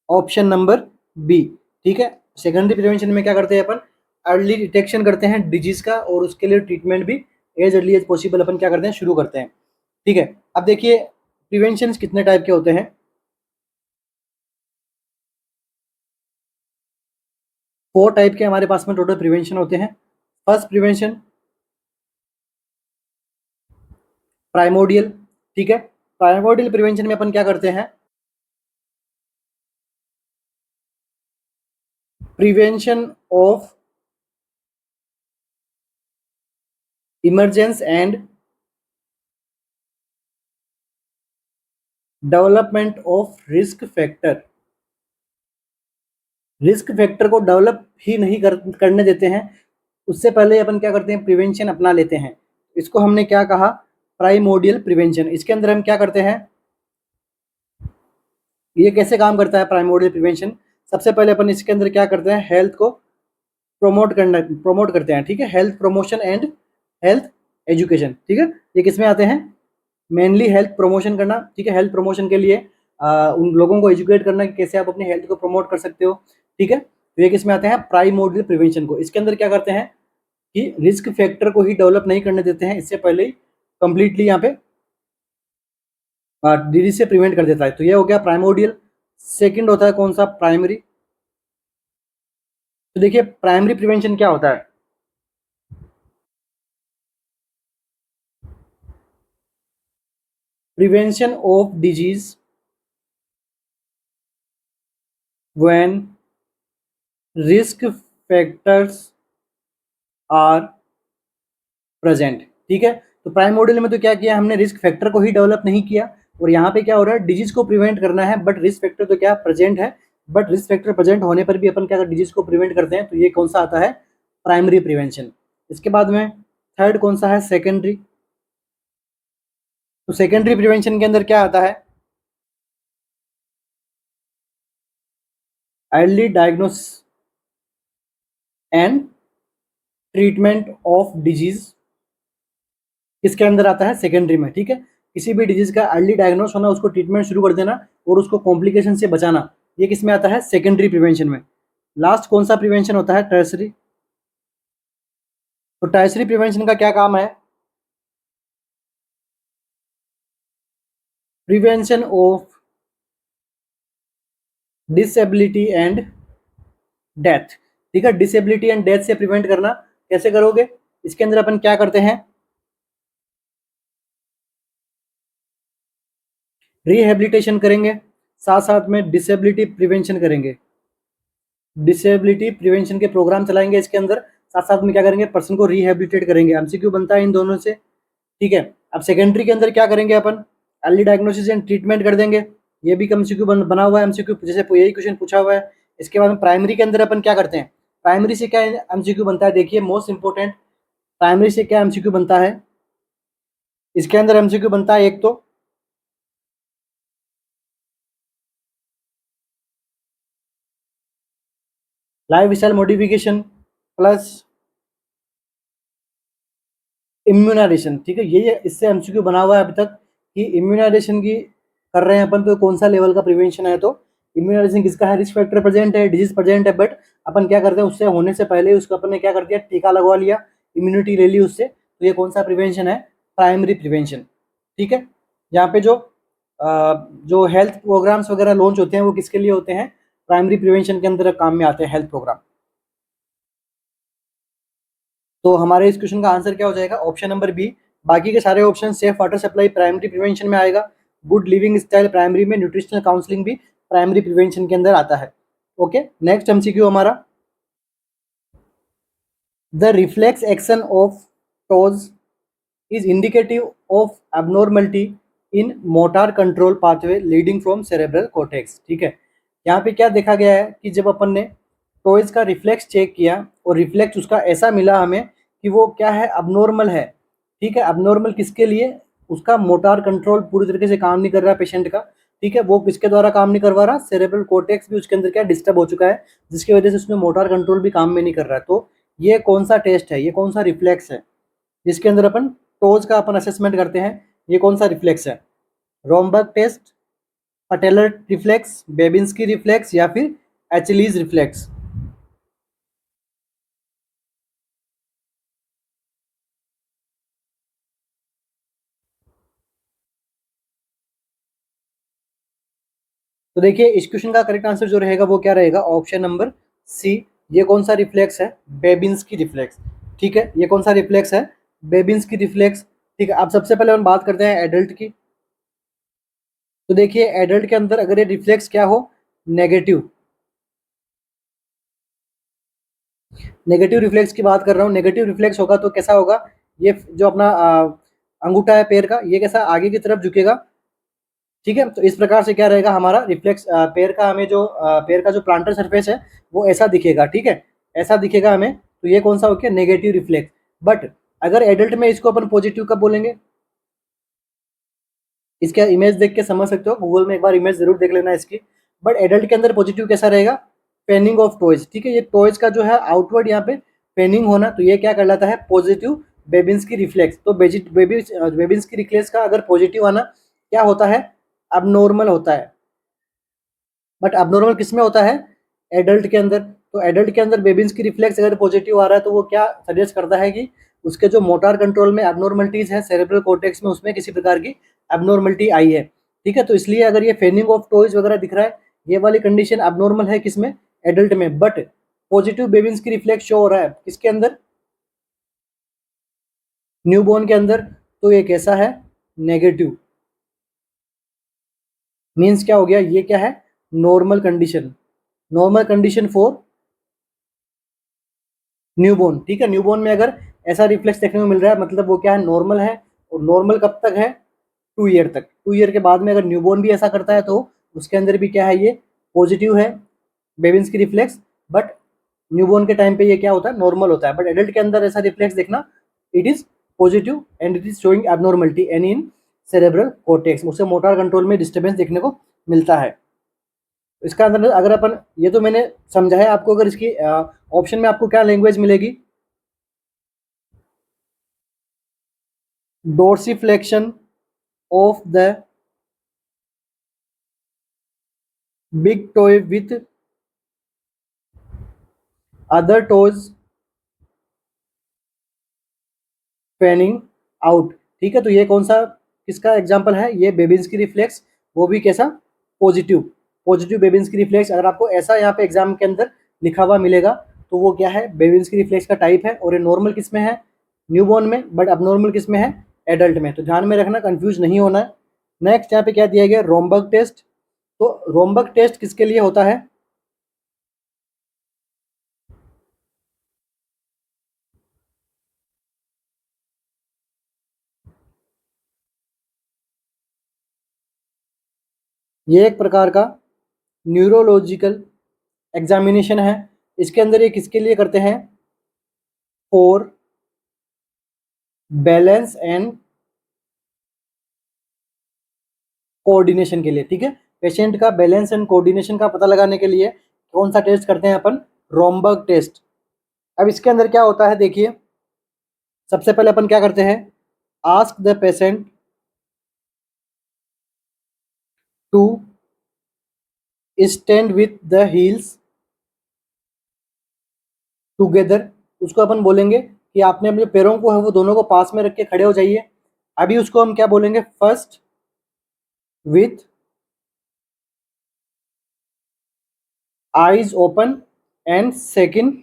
ऑप्शन नंबर बी, ठीक है? सेकेंडरी प्रिवेंशन में क्या करते हैं अपन? अर्ली डिटेक्शन करते हैं डिजीज का और उसके लिए ट्रीटमेंट भी एज अर्ली एज पॉसिबल अपन क्या करते हैं? शुरू करते हैं, ठीक है? अब देखिए प्रिवेंशन कितने टाइप के होते हैं? 4 टाइप के हमारे पास में टोटल प्रिवेंशन होते हैं। फर्स्ट प्रिवेंशन प्राइमोडियल, ठीक है? प्राइमोडियल प्रिवेंशन में अपन क्या करते हैं? Prevention of emergence and development of risk factor, risk factor को डेवलप ही नहीं करने देते हैं, उससे पहले अपन क्या करते हैं? प्रिवेंशन अपना लेते हैं। इसको हमने क्या कहा? Primordial prevention. इसके अंदर हम क्या करते हैं? ये कैसे काम करता है प्राइमोडियल प्रिवेंशन? सबसे पहले अपन इसके अंदर क्या करते हैं? हेल्थ को प्रमोट करते हैं, ठीक है? Health promotion and health education, ठीक है? ये किस में आते हैं? मेनली हेल्थ प्रमोशन करना, ठीक है? हेल्थ प्रमोशन के लिए उन लोगों को एजुकेट करना कि कैसे आप अपनी हेल्थ को प्रमोट कर सकते हो, ठीक है? तो ये किस में आते हैं? प्राइमोडियल प्रिवेंशन को। इसके अंदर क्या करते हैं कि रिस्क फैक्टर को ही डेवलप नहीं करने देते हैं, इससे पहले ही कंप्लीटली यहाँ पे डिजीज से प्रिवेंट कर देता है। तो ये हो गया प्राइमोडियल। सेकंड होता है कौन सा, प्राइमरी। तो देखिए प्राइमरी प्रिवेंशन क्या होता है। Prevention of disease when risk factors are present. ठीक है, तो प्राइम मॉडल में तो क्या किया हमने, रिस्क फैक्टर को ही डेवलप नहीं किया, और यहाँ पे क्या हो रहा है, डिजीज को प्रिवेंट करना है, बट रिस्क फैक्टर तो क्या प्रेजेंट है, बट रिस्क फैक्टर प्रेजेंट होने पर भी अपन क्या डिजीज को प्रिवेंट करते हैं, तो ये कौन सा आता है, प्राइमरी प्रिवेंशन। इसके बाद में थर्ड कौन सा है, सेकेंडरी। तो सेकेंडरी प्रिवेंशन के अंदर क्या आता है, early diagnose and treatment of disease, किसके अंदर आता है, सेकेंडरी में। ठीक है, किसी भी डिजीज का अर्ली डायग्नोस होना, उसको ट्रीटमेंट शुरू कर देना और उसको कॉम्प्लिकेशन से बचाना, ये किसमें आता है, सेकेंडरी प्रिवेंशन में। लास्ट कौन सा प्रिवेंशन होता है, टर्सरी। तो टर्सरी प्रिवेंशन का क्या काम है, prevention of disability and death. ठीक है, डिसेबिलिटी एंड डेथ से प्रिवेंट करना, कैसे करोगे, इसके अंदर अपन क्या करते हैं, रिहेबिलिटेशन करेंगे, साथ साथ में डिसेबिलिटी प्रिवेंशन करेंगे, डिसेबिलिटी प्रिवेंशन के प्रोग्राम चलाएंगे इसके अंदर, साथ साथ में क्या करेंगे, पर्सन को रिहेबिलिटेट करेंगे। एमसीक्यू बनता है इन दोनों से। ठीक है, अब सेकेंडरी के अंदर क्या करेंगे अपन, अर्ली डायग्नोसिस एंड ट्रीटमेंट कर देंगे, ये भी एमसीक्यू बना हुआ है, एमसीक्यू जैसे यही क्वेश्चन पूछा हुआ है। इसके बाद में प्राइमरी के अंदर अपन क्या करते हैं, प्राइमरी से क्या एमसीक्यू बनता है, देखिए मोस्ट इंपोर्टेंट, प्राइमरी से क्या एमसीक्यू बनता है, इसके अंदर एमसीक्यू बनता है एक तो lifestyle modification plus immunisation. ठीक है, ये इससे एमसीक्यू बना हुआ है अभी तक कि इम्यूनाइजेशन की कर रहे हैं अपन, तो कौन सा लेवल का प्रिवेंशन है, तो इम्यूनाइजेशन किसका है, रिस्क फैक्टर प्रेजेंट है, डिजीज प्रेजेंट है, बट अपन क्या करते हैं, उससे होने से पहले उसको अपन ने क्या कर दिया, टीका लगवा लिया, इम्यूनिटी ले ली उससे, तो ये कौन सा प्रिवेंशन है, प्राइमरी प्रिवेंशन। ठीक है, यहाँ पे जो हेल्थ प्रोग्राम्स वगैरह लॉन्च होते हैं वो किसके लिए होते हैं, प्राइमरी प्रिवेंशन के अंदर काम में आते हैं हेल्थ प्रोग्राम। तो हमारे इस क्वेश्चन का आंसर क्या हो जाएगा, ऑप्शन नंबर बी। बाकी के सारे option, safe water supply primary prevention में आएगा, गुड लिविंग स्टाइल प्राइमरी में, न्यूट्रिशनल काउंसलिंग भी प्राइमरी प्रिवेंशन के अंदर आता है। ओके, नेक्स्ट एमसीक्यू हमारा, the reflex action of toes is indicative of abnormality in motor control pathway leading from cerebral cortex. ठीक है, यहाँ पे क्या देखा गया है कि जब अपन ने टॉयज का रिफ्लेक्स चेक किया और रिफ्लेक्स उसका ऐसा मिला हमें कि वो क्या है, अबनॉर्मल है। ठीक है, अबनॉर्मल किसके लिए, उसका मोटार कंट्रोल पूरी तरीके से काम नहीं कर रहा है पेशेंट का। ठीक है, वो किसके द्वारा काम नहीं करवा रहा, सेरेब्रल कॉर्टेक्स भी उसके अंदर क्या डिस्टर्ब हो चुका है, जिसकी वजह से उसमें मोटार कंट्रोल भी काम में नहीं कर रहा है। तो ये कौन सा टेस्ट है, ये कौन सा रिफ्लेक्स है जिसके अंदर अपन टोज का अपन असेसमेंट करते हैं, ये कौन सा रिफ्लेक्स है, Romberg test, patellar reflex, Babinski reflex, या फिर एचलीज रिफ्लेक्स। तो देखिए इस क्वेश्चन का करेक्ट आंसर जो रहेगा वो क्या रहेगा, ऑप्शन नंबर सी। ये कौन सा रिफ्लेक्स है, बेबिंस्की रिफ्लेक्स। ठीक है, ये कौन सा रिफ्लेक्स है, बेबिंस्की रिफ्लेक्स। ठीक है, अब सबसे पहले हम बात करते हैं एडल्ट की। तो देखिए एडल्ट के अंदर अगर ये रिफ्लेक्स क्या हो, नेगेटिव, नेगेटिव रिफ्लेक्स की बात कर रहा हूँ, नेगेटिव रिफ्लेक्स होगा तो कैसा होगा, ये जो अपना अंगूठा है पैर का, ये कैसा आगे की तरफ झुकेगा। ठीक है, तो इस प्रकार से क्या रहेगा हमारा रिफ्लेक्स, पैर का हमें जो पैर का जो प्लांटर सरफेस है वो ऐसा दिखेगा। ठीक है, ऐसा दिखेगा हमें, तो ये कौन सा हो गया, नेगेटिव रिफ्लेक्स। बट अगर एडल्ट में इसको अपन पॉजिटिव कब बोलेंगे, इसका इमेज देख के समझ सकते हो, गूगल में एक बार इमेज जरूर देख लेना इसकी। बट एडल्ट के अंदर पॉजिटिव कैसा रहेगा, पेनिंग ऑफ टॉयज। ठीक है, ये टॉयज का जो है आउटवर्ड यहाँ पे पेनिंग होना, तो ये क्या कहलाता है, पॉजिटिव बेबिंस्की रिफ्लेक्स। तो बेबिंस्की रिफ्लेक्स का अगर पॉजिटिव आना क्या होता है, अबनॉर्मल होता है। बट अबनॉर्मल किस में होता है, एडल्ट के अंदर। तो एडल्ट के अंदर बेबिंस्की रिफ्लेक्स अगर पॉजिटिव आ रहा है तो वो क्या सजेस्ट करता है कि उसके जो मोटार कंट्रोल में एबनॉर्मलिटीज है सेरेब्रल कॉर्टेक्स में, उसमें किसी प्रकार की एबनॉर्मलिटी आई है। ठीक है। तो इसलिए अगर ये फेनिंग ऑफ टॉयज वगैरह दिख रहा है, ये वाली कंडीशन अबनॉर्मल है किसमें, एडल्ट में, बट पॉजिटिव बेबिन्स्की रिफ्लेक्स शो हो रहा है किसके अंदर, न्यूबॉर्न के अंदर। तो ये कैसा है, नेगेटिव। मीन्स क्या हो गया, ये क्या है, normal condition, normal condition for newborn. ठीक है, न्यूबॉर्न में अगर ऐसा रिफ्लेक्स देखने को मिल रहा है मतलब वो क्या है, नॉर्मल है। और नॉर्मल कब तक है, 2 ईयर तक। 2 ईयर के बाद में अगर न्यूबॉर्न भी ऐसा करता है तो उसके अंदर भी क्या है, ये पॉजिटिव है बेबिन्स्की रिफ्लेक्स। बट न्यूबॉर्न के टाइम पे ये क्या होता है, नॉर्मल होता है। बट एडल्ट के अंदर ऐसा रिफ्लेक्स देखना, it is positive and it is showing abnormality any in cerebral cortex. उससे मोटर कंट्रोल में डिस्टर्बेंस देखने को मिलता है। इसका अंदर अगर अपन, ये तो मैंने समझाया आपको। अगर इसकी ऑप्शन में आपको क्या लैंग्वेज मिलेगी, dorsiflexion of the big toy with other toes fanning out. ठीक है, तो ये कौन सा किसका एग्जांपल है, ये बेबिन्स्की रिफ्लेक्स, वो भी कैसा, पॉजिटिव। पॉजिटिव बेबिन्स्की रिफ्लेक्स अगर आपको ऐसा यहाँ पे एग्जाम के अंदर लिखा हुआ मिलेगा तो वो क्या है, बेबिन्स्की रिफ्लेक्स का टाइप है। और ये नॉर्मल किस में है, न्यूबॉर्न में, बट अबनॉर्मल किस में है, एडल्ट में। तो ध्यान में रखना, कंफ्यूज नहीं होना है। नेक्स्ट यहाँ पे क्या दिया गया, रोमबर्ग टेस्ट। तो रोमबर्ग टेस्ट किसके लिए होता है, ये एक प्रकार का न्यूरोलॉजिकल एग्जामिनेशन है। इसके अंदर ये किसके लिए करते हैं, फॉर बैलेंस एंड कोऑर्डिनेशन के लिए। ठीक है, पेशेंट का बैलेंस एंड कोऑर्डिनेशन का पता लगाने के लिए कौन सा टेस्ट करते हैं अपन, रोमबर्ग टेस्ट। अब इसके अंदर क्या होता है देखिए, सबसे पहले अपन क्या करते हैं, ask the patient to stand with the heels together. उसको अपन बोलेंगे कि आपने अपने पैरों को है वो दोनों को पास में रख के खड़े हो जाइए। अभी उसको हम क्या बोलेंगे, first with eyes open and second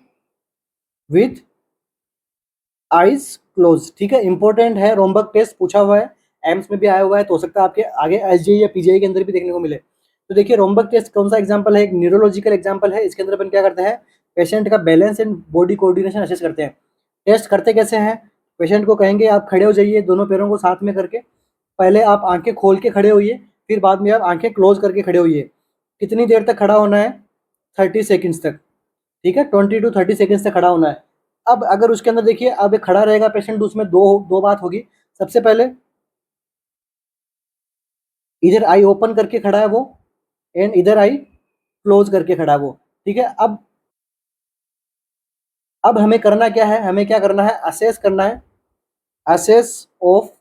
with eyes close. ठीक है, इंपॉर्टेंट है, रोमबर्ग टेस्ट पूछा हुआ है, एम्स में भी आया हुआ है, तो हो सकता है आपके आगे एसजीआई या पीजीआई के अंदर भी देखने को मिले। तो देखिए, रोमबर्ग टेस्ट कौन सा एग्जांपल है, एक न्यूरोलॉजिकल एग्जांपल है। इसके अंदर अपन क्या करते हैं, पेशेंट का balance and body coordination assess करते हैं। टेस्ट करते कैसे हैं, पेशेंट को कहेंगे आप खड़े हो जाइए दोनों पैरों को साथ में करके। पहले आप आंखें खोल के खड़े होइए, फिर बाद में आप आंखें क्लोज करके खड़े होइए। कितनी देर तक खड़ा होना है, 30 सेकेंड्स तक। ठीक है, 20 to 30 सेकेंड्स तक खड़ा होना है। अब अगर उसके अंदर देखिए, अब एक खड़ा रहेगा पेशेंट, उसमें दो दो बात होगी। सबसे पहले इधर आई ओपन करके खड़ा है वो, एंड इधर आई क्लोज करके खड़ा है वो। ठीक है, अब हमें करना क्या है, हमें क्या करना है, असेस करना है, assess of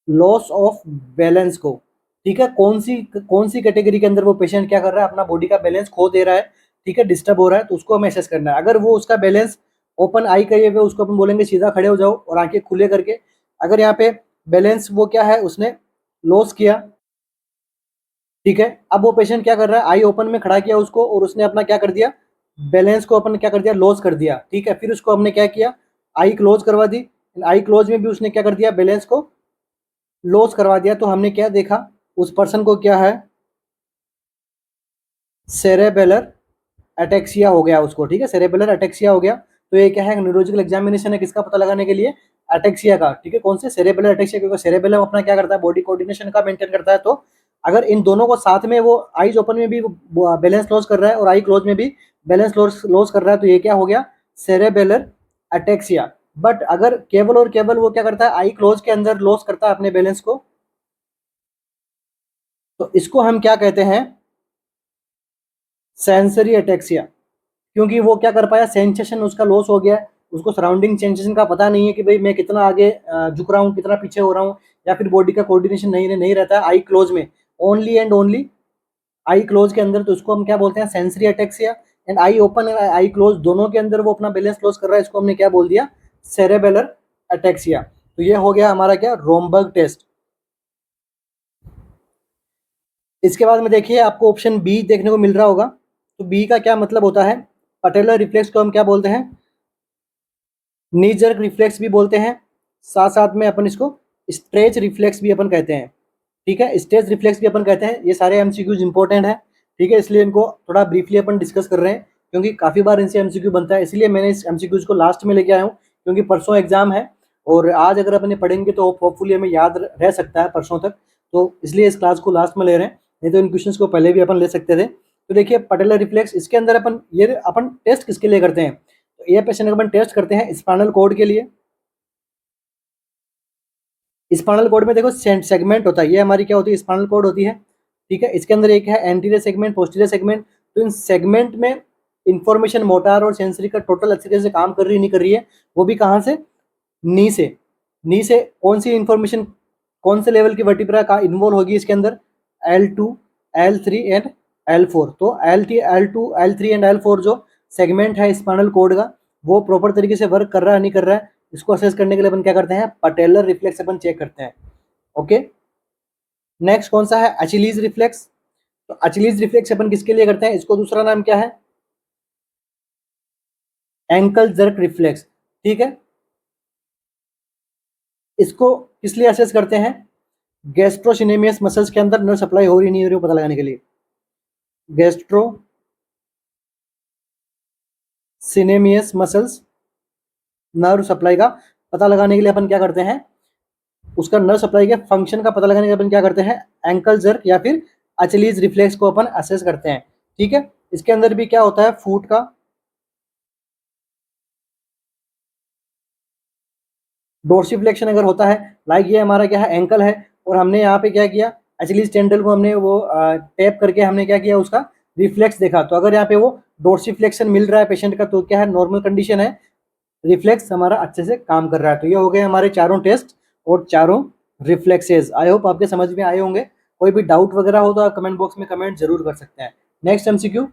loss of balance को। ठीक है, कौन सी कैटेगरी के अंदर वो पेशेंट क्या कर रहा है, अपना बॉडी का बैलेंस खो दे रहा है। ठीक है, डिस्टर्ब हो रहा है, तो उसको हमें असेस करना है। अगर वो उसका बैलेंस ओपन आई करिए हुए, उसको अपन बोलेंगे सीधा खड़े हो जाओ और आंखें खुले करके। अगर यहाँ पे बैलेंस वो क्या है, उसने लॉस किया। ठीक है, अब वो पेशेंट क्या कर रहा है, आई ओपन में खड़ा किया उसको, और उसने अपना क्या कर दिया, बैलेंस को अपन क्या कर दिया, लॉस कर दिया। ठीक है, फिर उसको हमने क्या किया, आई क्लोज करवा दी। आई क्लोज में भी उसने क्या कर दिया, बैलेंस को लॉस करवा दिया। तो हमने क्या देखा, उस पर्सन को क्या है, सेरेबेलर अटेक्सिया हो गया उसको। ठीक है, सेरेबेलर अटेक्सिया हो गया। तो ये क्या है, न्यूरोलॉजिकल एग्जामिनेशन है, किसका पता लगाने के लिए, अटेक्सिया का। ठीक है, कौन से, सेरेबेलर अटेक्सिया, क्योंकि सेरेबेलम अपना क्या करता है, बॉडी कोऑर्डिनेशन का मेंटेन करता है। तो अगर इन दोनों को साथ में, वो आईज ओपन में भी बैलेंस लॉस कर रहा है और आई क्लोज में भी बैलेंस लॉस कर रहा है, तो ये क्या हो गया, सेरेबेलर अटेक्सिया। बट अगर केवल और केवल वो क्या करता है, आई क्लोज के अंदर लॉस करता है अपने बैलेंस को, तो इसको हम क्या कहते हैं, सेंसरी अटेक्सिया। क्योंकि वो क्या कर पाया, सेंसेशन उसका लॉस हो गया है, उसको सराउंडिंग सेंसेशन का पता नहीं है कि भाई मैं कितना आगे झुक रहा हूँ, कितना पीछे हो रहा हूँ, या फिर बॉडी का कोऑर्डिनेशन नहीं रहता है आई क्लोज में, only and only I close के अंदर। तो उसको हम क्या बोलते हैं, sensory ataxia. And I open and I close दोनों के अंदर वो अपना बैलेंस लॉस कर रहा है, इसको हमने क्या बोल दिया, सेरेबेलर अटेक्सिया। तो ये हो गया हमारा क्या, रोमबर्ग टेस्ट। इसके बाद में देखिए आपको ऑप्शन बी देखने को मिल रहा होगा। तो बी का क्या मतलब होता है? पटेलर रिफ्लेक्स को हम क्या बोलते हैं? नी जर्क रिफ्लेक्स भी बोलते हैं, साथ साथ में अपन इसको स्ट्रेच रिफ्लेक्स भी अपन कहते हैं। ठीक है, स्ट्रेच रिफ्लेक्स भी अपन कहते हैं। ये सारे एमसीक्यूज इंपॉर्टेंट है, ठीक है, इसलिए इनको थोड़ा ब्रीफली अपन डिस्कस कर रहे हैं, क्योंकि काफ़ी बार इनसे एमसीक्यू बनता है, इसलिए मैंने इस एमसीक्यूज को लास्ट में लेके आया हूँ, क्योंकि परसों एग्जाम है और आज अगर अपन पढ़ेंगे तो होपफुली हमें याद रह सकता है परसों तक, तो इसलिए इस क्लास को लास्ट में ले रहे हैं, नहीं तो इन क्वेश्चंस को पहले भी अपन ले सकते थे। तो देखिए पटेलर रिफ्लेक्स, इसके अंदर अपन टेस्ट किसके लिए करते हैं? तो ये पेशेंट अपन टेस्ट करते हैं स्पाइनल कॉर्ड के लिए। स्पाइनल कॉर्ड में देखो सेगमेंट होता है, ये हमारी क्या होती है? स्पाइनल कॉर्ड होती है, ठीक है। इसके अंदर एक है एंटीरियर सेगमेंट, पोस्टीरियर सेगमेंट। तो इन सेगमेंट में इंफॉर्मेशन मोटार और सेंसरी का टोटल अच्छी तरह से काम कर रही नहीं कर रही है, वो भी कहाँ से? नी से। नी से कौन सी इंफॉर्मेशन, कौन से लेवल की वर्टिब्रा का इन्वॉल्व होगी इसके अंदर? L2, L3 and L4। तो L2, L3 एंड L4 जो सेगमेंट है स्पाइनल कॉर्ड का, वो प्रॉपर तरीके से वर्क कर रहा है नहीं कर रहा है, इसको असेस करने के लिए अपन क्या करते हैं? पटेलर रिफ्लेक्स अपन चेक करते हैं। ओके, नेक्स्ट कौन सा है? अचिलीज रिफ्लेक्स। तो अचिलीज रिफ्लेक्स अपन किसके लिए करते हैं? इसको दूसरा नाम क्या है? एंकल जर्क रिफ्लेक्स, ठीक है। इसको किस लिए असेस करते हैं? गैस्ट्रोसिनेमियस मसल्स के अंदर नर्व सप्लाई हो रही नहीं हो रही, पता लगाने के लिए। गैस्ट्रो सिनेमियस मसल्स नर्व सप्लाई का पता लगाने के लिए अपन क्या करते हैं? उसका नर्व सप्लाई के फंक्शन का पता लगाने के लिए अपन क्या करते हैं? एंकल जर्क या फिर अचलीज रिफ्लेक्स को अपन असेस करते हैं, ठीक है। इसके अंदर भी क्या होता है? फुट का डोर्सिफ्लेक्शन अगर होता है, लाइक ये हमारा क्या है? एंकल है, और हमने यहाँ पे क्या किया? अचलीज टेंडल को हमने वो टैप करके हमने क्या किया? उसका रिफ्लेक्स देखा। तो अगर यहाँ पे वो डोर्सिफ्लेक्शन मिल रहा है पेशेंट का, तो क्या है? नॉर्मल कंडीशन है, रिफ्लेक्स हमारा अच्छे से काम कर रहा है। तो ये हो गए हमारे चारों टेस्ट और चारों रिफ्लेक्सेस। आई होप आपके समझ में आए होंगे। कोई भी डाउट वगैरह हो तो आप कमेंट बॉक्स में कमेंट जरूर कर सकते हैं। Next MCQ,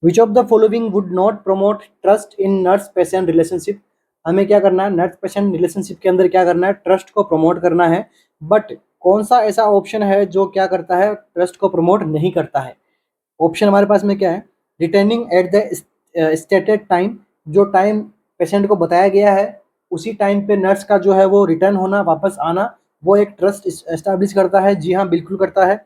which of the following would not promote trust in nurse patient relationship? हमें क्या करना है? नर्स पेशेंट रिलेशनशिप के अंदर क्या करना है? ट्रस्ट को प्रमोट करना है, बट कौन सा ऐसा ऑप्शन है जो क्या करता है? ट्रस्ट को प्रमोट नहीं करता है। ऑप्शन हमारे पास में क्या है? Returning at the stated time, जो टाइम पेशेंट को बताया गया है उसी टाइम पे नर्स का जो है वो रिटर्न होना, वापस आना, वो एक ट्रस्ट एस्टैब्लिश करता है। जी हाँ, बिल्कुल करता है।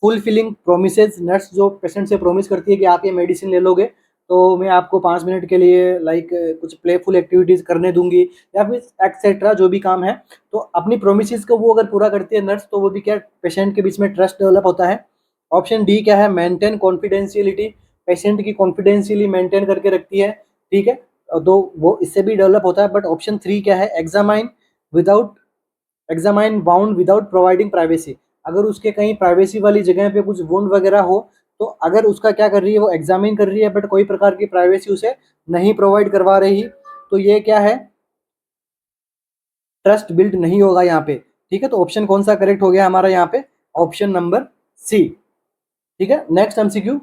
फुलफिलिंग प्रोमिसेस, नर्स जो पेशेंट से प्रोमिस करती है कि आप ये मेडिसिन ले लोगे तो मैं आपको 5 मिनट के लिए लाइक कुछ प्लेफुल एक्टिविटीज़ करने दूंगी, या फिर एक्सेट्रा जो भी काम है। तो अपनी प्रोमिस को वो अगर पूरा करती है नर्स, तो वो भी क्या, पेशेंट के बीच में ट्रस्ट डेवलप होता है। ऑप्शन डी क्या है? मेंटेन कॉन्फिडेंशियलिटी, पेशेंट की कॉन्फिडेंशियली मेंटेन करके रखती है, ठीक है, तो वो इससे भी डेवलप होता है। बट ऑप्शन 3 क्या है? Without examine bound without providing privacy, अगर उसके कहीं प्राइवेसी वाली जगह पे कुछ वुंड वगैरह हो, तो अगर उसका क्या कर रही है? वो एग्जामिन कर रही है, बट कोई प्रकार की प्राइवेसी उसे नहीं प्रोवाइड करवा रही, तो ये क्या है? ट्रस्ट बिल्ड नहीं होगा यहाँ पे, ठीक है। तो ऑप्शन कौन सा करेक्ट हो गया हमारा यहाँ पे? ऑप्शन नंबर सी, ठीक है। Next MCQ,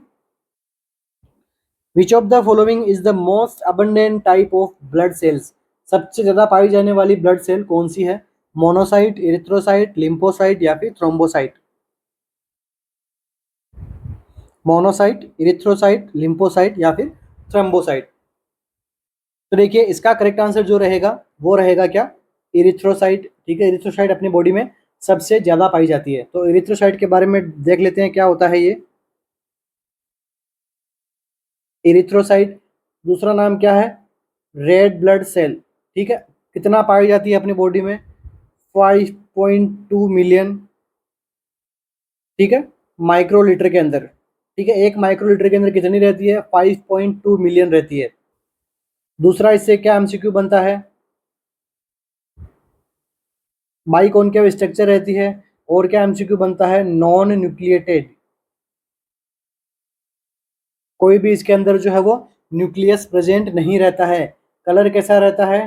which of the following is the most abundant type of blood cells? सबसे ज्यादा पाई जाने वाली ब्लड सेल कौन सी है? मोनोसाइट, इरिथ्रोसाइट, लिम्फोसाइट या फिर थ्रोम्बोसाइट? मोनोसाइट, इरिथ्रोसाइट, लिम्फोसाइट या फिर थ्रोम्बोसाइट? तो देखिए इसका करेक्ट आंसर जो रहेगा वो रहेगा क्या? इरिथ्रोसाइट, ठीक है। इरिथ्रोसाइट अपनी बॉडी में सबसे ज्यादा पाई जाती है। तो इरिथ्रोसाइट के बारे में देख लेते हैं क्या होता है ये। इरिथ्रोसाइट दूसरा नाम क्या है? रेड ब्लड सेल, ठीक है। कितना पाई जाती है अपनी बॉडी में? 5.2 मिलियन, ठीक है, माइक्रोलीटर के अंदर, ठीक है। एक माइक्रोलीटर के अंदर कितनी रहती है? 5.2 मिलियन रहती है। दूसरा इससे क्या एमसीक्यू बनता है? बाई कॉनकेव स्ट्रक्चर रहती है। और क्या एमसीक्यू बनता है? नॉन न्यूक्लिएटेड, कोई भी इसके अंदर जो है वो न्यूक्लियस प्रेजेंट नहीं रहता है। कलर कैसा रहता है?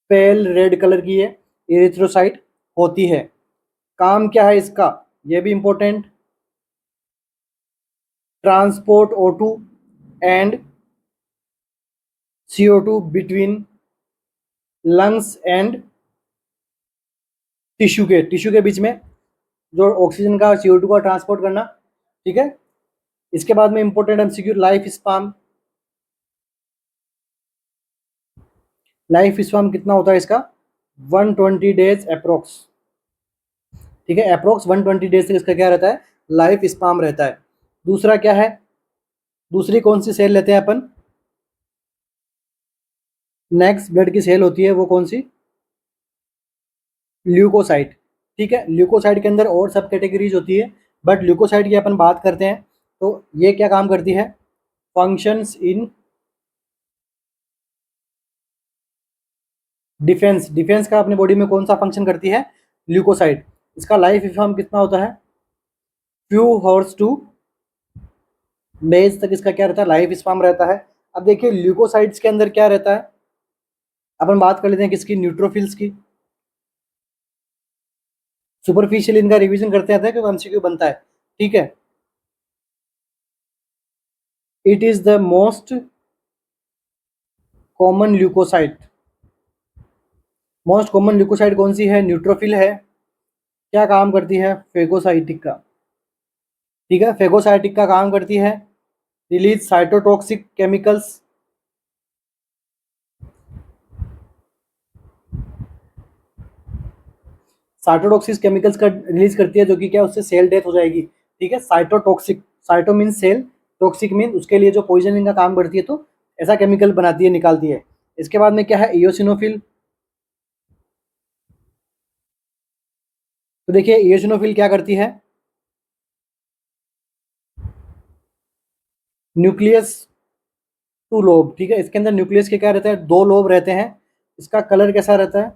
पेल रेड कलर की ये इरिथ्रोसाइट होती है। काम क्या है इसका? ये भी important, transport O2 and CO2 between lungs and tissue के बीच में जो ऑक्सीजन का CO2 का ट्रांसपोर्ट करना, ठीक है। इसके बाद में important MCQ life span. Life span कितना होता है इसका? 120 डेज अप्रोक्स, ठीक है। अप्रोक्स 120 डेज तक इसका क्या रहता है? लाइफ स्पान रहता है। दूसरा क्या है? दूसरी कौन सी सेल लेते हैं अपन? नेक्स्ट ब्लड की सेल होती है वो कौन सी? ल्यूकोसाइट, ठीक है। ल्यूकोसाइट के अंदर और सब कैटेगरीज होती है, बट ल्यूकोसाइट की अपन बात करते हैं। तो ये क्या काम करती है? Functions in defence. डिफेंस का अपने बॉडी में कौन सा फंक्शन करती है? ल्यूकोसाइट। इसका लाइफ स्पान कितना होता है? फ्यू हॉर्स टू डेज तक इसका क्या रहता है? लाइफ स्पान रहता है। अब देखिए ल्यूकोसाइट्स के अंदर क्या रहता है, अपन बात कर लेते हैं किसकी? न्यूट्रोफिल्स की। सुपरफिशियल इनका रिवीजन करते हैं क्योंकि MCQ बनता है, ठीक है। It is the most common leucocyte. Most common leucocyte कौन सी है? न्यूट्रोफिल है। क्या काम करती है? फेगोसाइटिक का, ठीक है। फेगोसाइटिक का काम करती है release cytotoxic chemicals. Cytotoxic chemicals का रिलीज करती है, जो कि क्या उससे सेल डेथ हो जाएगी, ठीक है। Cytotoxic, cyto mean cell, toxic mean उसके लिए जो पॉइजनिंग का काम करती है, तो ऐसा केमिकल बनाती है, निकालती है। इसके बाद में क्या है? इयोसिनोफिल। तो देखिए इयोसिनोफिल क्या करती है? न्यूक्लियस टू लोब, ठीक है। इसके अंदर न्यूक्लियस के क्या रहता है? 2 लोब रहते हैं। इसका कलर कैसा रहता है?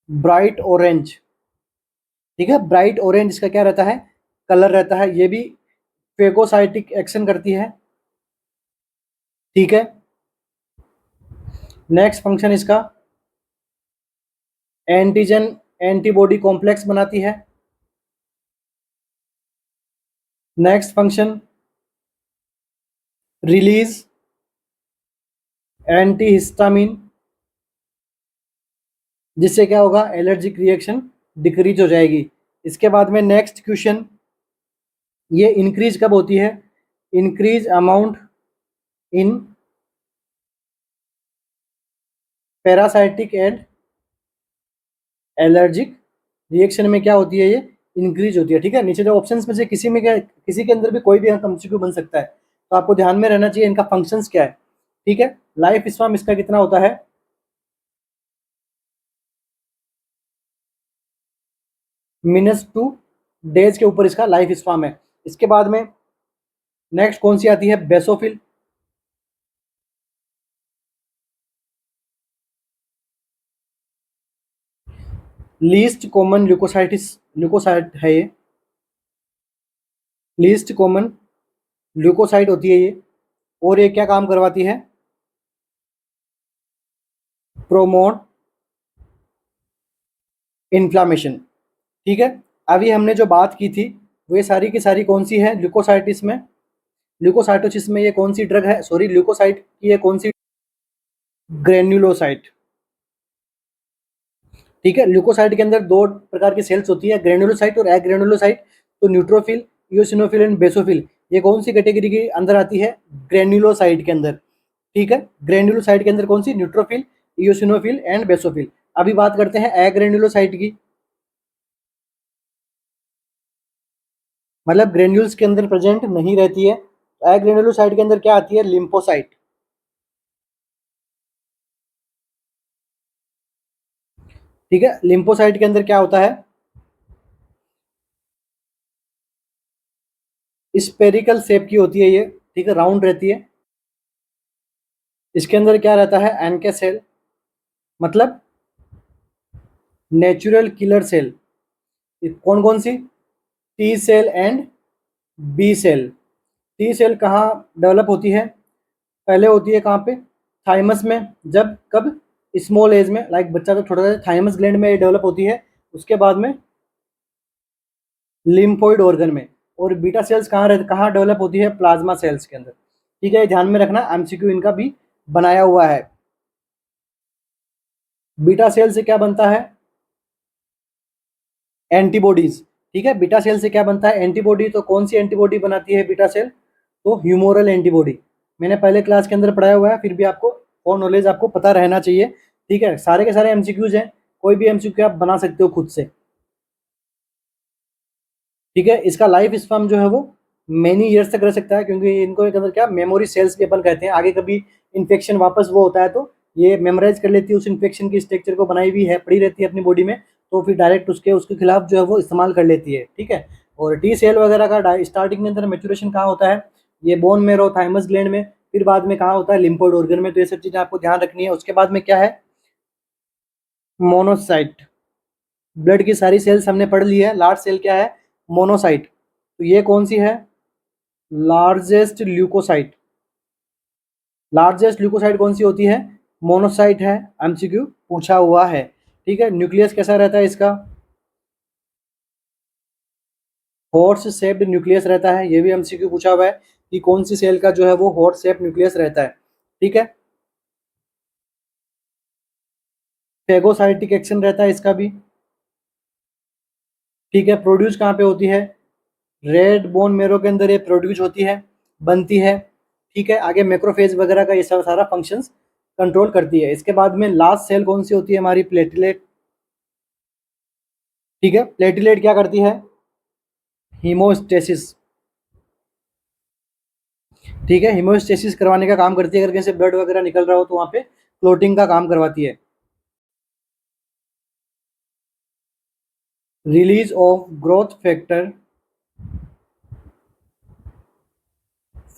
ब्राइट ऑरेंज, ठीक है। ब्राइट ऑरेंज इसका क्या रहता है? कलर रहता है। ये भी फेगोसाइटिक एक्शन करती है, ठीक है। नेक्स्ट फंक्शन इसका एंटीजन एंटीबॉडी कॉम्प्लेक्स बनाती है। नेक्स्ट फंक्शन रिलीज एंटीहिस्टामिन, जिससे क्या होगा? एलर्जिक रिएक्शन डिक्रीज हो जाएगी। इसके बाद में नेक्स्ट क्वेश्चन, ये इंक्रीज कब होती है? Increase amount in parasitic and allergic reaction में क्या होती है? ये इंक्रीज होती है, ठीक है। नीचे जो ऑप्शंस में से किसी में क्या, किसी के अंदर भी कोई भी MCQ बन सकता है, तो आपको ध्यान में रहना चाहिए इनका फंक्शंस क्या है, ठीक है। लाइफ स्पान इसका कितना होता है? मिनट्स टू डेज के ऊपर इसका लाइफ स्पान है। इसके बाद में नेक्स्ट कौन सी आती है? Basophil. Least common leucocytes leucocyte है ये, लीस्ट कॉमन ल्यूकोसाइट होती है ये। और ये क्या काम करवाती है? प्रोमोट इन्फ्लामेशन, ठीक है। अभी हमने जो बात की थी वो ये सारी की सारी कौन सी है? ल्यूकोसाइटिस में, ल्यूकोसाइटोसिस में ये कौन सी ड्रग है? सॉरी, ल्यूकोसाइट की ये कौन सी? ग्रेन्युलोसाइट, ठीक है। ल्यूकोसाइट के अंदर 2 प्रकार की सेल्स होती है, ग्रेन्युलोसाइट और एग्रेन्युलोसाइट। तो न्यूट्रोफिल, इयोसिनोफिल एंड बेसोफिल, ये कौन सी कैटेगरी के अंदर आती है? ग्रेन्युलोसाइट के अंदर, ठीक है। ग्रेन्युलोसाइट के अंदर कौन सी? Neutrophil, eosinophil and basophil. अभी बात करते हैं एग्रेन्युलोसाइट की, मतलब ग्रेन्यूल्स के अंदर प्रेजेंट नहीं रहती है। एग्रेन्युलोसाइट के अंदर क्या आती है? लिम्फोसाइट, ठीक है। लिम्फोसाइट के अंदर क्या होता है? स्पेरिकल शेप की होती है ये, ठीक है, राउंड रहती है। इसके अंदर क्या रहता है? एनके सेल, मतलब नेचुरल किलर सेल। कौन कौन सी? T cell and B cell. T cell कहाँ डेवलप होती है? पहले होती है कहाँ पे? थाइमस में। जब कब? स्मॉल एज में, लाइक बच्चा तो छोटा सा, थाइमस ग्लैंड में ये डेवलप होती है। उसके बाद में लिम्फोइड ऑर्गन में। और बीटा सेल्स कहाँ डेवलप होती है? प्लाज्मा सेल्स के अंदर, ठीक है। ध्यान में रखना, MCQ इनका भी बनाया हुआ है। बीटा सेल से क्या बनता है? एंटीबॉडीज। ठीक है। बीटा सेल से क्या बनता है, एंटीबॉडी। तो कौन सी एंटीबॉडी बनाती है बीटा सेल, तो ह्यूमोरल एंटीबॉडी। मैंने पहले क्लास के अंदर पढ़ाया हुआ है, फिर भी आपको और नॉलेज आपको पता रहना चाहिए। ठीक है, सारे के सारे एमसीक्यूज हैं, कोई भी एमसीक्यू आप बना सकते हो खुद से। ठीक है, इसका लाइफ स्पैन जो है वो मेनी ईयर्स तक रह सकता है, क्योंकि इनको एक अंदर क्या मेमोरी सेल्स भी अपन कहते हैं। आगे कभी इन्फेक्शन वापस वो होता है तो ये मेमोराइज कर लेती है उस इन्फेक्शन की स्ट्रक्चर को, बनाई हुई है, पड़ी रहती है अपनी बॉडी में, तो फिर डायरेक्ट उसके खिलाफ जो है वो इस्तेमाल कर लेती है। ठीक है, और टी सेल वगैरह का स्टार्टिंग के अंदर मेचुरेशन कहाँ होता है, ये बोन मेरो थाइमस ग्लैंड में, फिर बाद में कहाँ होता है, लिम्फोइड ऑर्गन में। तो ये सब चीज़ें आपको ध्यान रखनी है। उसके बाद में क्या है, मोनोसाइट। ब्लड की सारी सेल्स हमने पढ़ ली है। लार्ज सेल क्या है, मोनोसाइट। तो ये कौन सी है, लार्जेस्ट ल्यूकोसाइट। लार्जेस्ट ल्यूकोसाइट कौन सी होती है, मोनोसाइट है। एमसीक्यू पूछा हुआ है। ठीक है, न्यूक्लियस कैसा रहता है इसका, हॉर्स शेप्ड न्यूक्लियस रहता है। ये भी एमसीक्यू पूछा हुआ है कि कौन सी सेल का जो है वो हॉर्स शेप्ड न्यूक्लियस रहता है। ठीक है, फेगोसाइटिक एक्शन रहता है इसका भी। ठीक है, प्रोड्यूस कहाँ पे होती है, रेड बोन मेरो के अंदर ये प्रोड्यूस होती है, बनती है। ठीक है, आगे मैक्रोफेज वगैरह का ये सब सारा फंक्शंस कंट्रोल करती है। इसके बाद में लास्ट सेल कौन सी होती है हमारी, प्लेटलेट। ठीक है, प्लेटलेट क्या करती है, हीमोस्टेसिस। ठीक है, हीमोस्टेसिस करवाने का काम करती है। अगर कहीं से ब्लड वगैरह निकल रहा हो तो वहाँ पे क्लोटिंग का काम करवाती है। Release of growth factor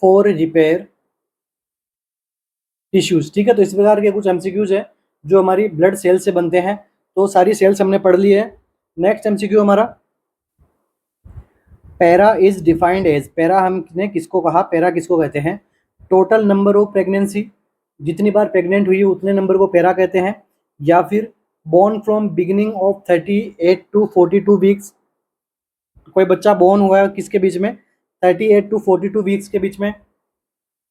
for repair tissues. ठीक है, तो इस प्रकार के कुछ एमसीक्यूज हैं जो हमारी ब्लड सेल से बनते हैं। तो सारी सेल्स हमने पढ़ ली है। नेक्स्ट एमसीक्यू हमारा, para is defined as. Para हमने किसको कहा, पैरा किसको कहते हैं, टोटल नंबर ऑफ प्रेगनेंसी, जितनी बार प्रेग्नेंट हुई उतने नंबर को पैरा कहते हैं। या फिर born from beginning of 38 to 42 weeks, कोई बच्चा बोर्न हुआ है किसके बीच में, 38 टू 42 वीक्स के बीच में।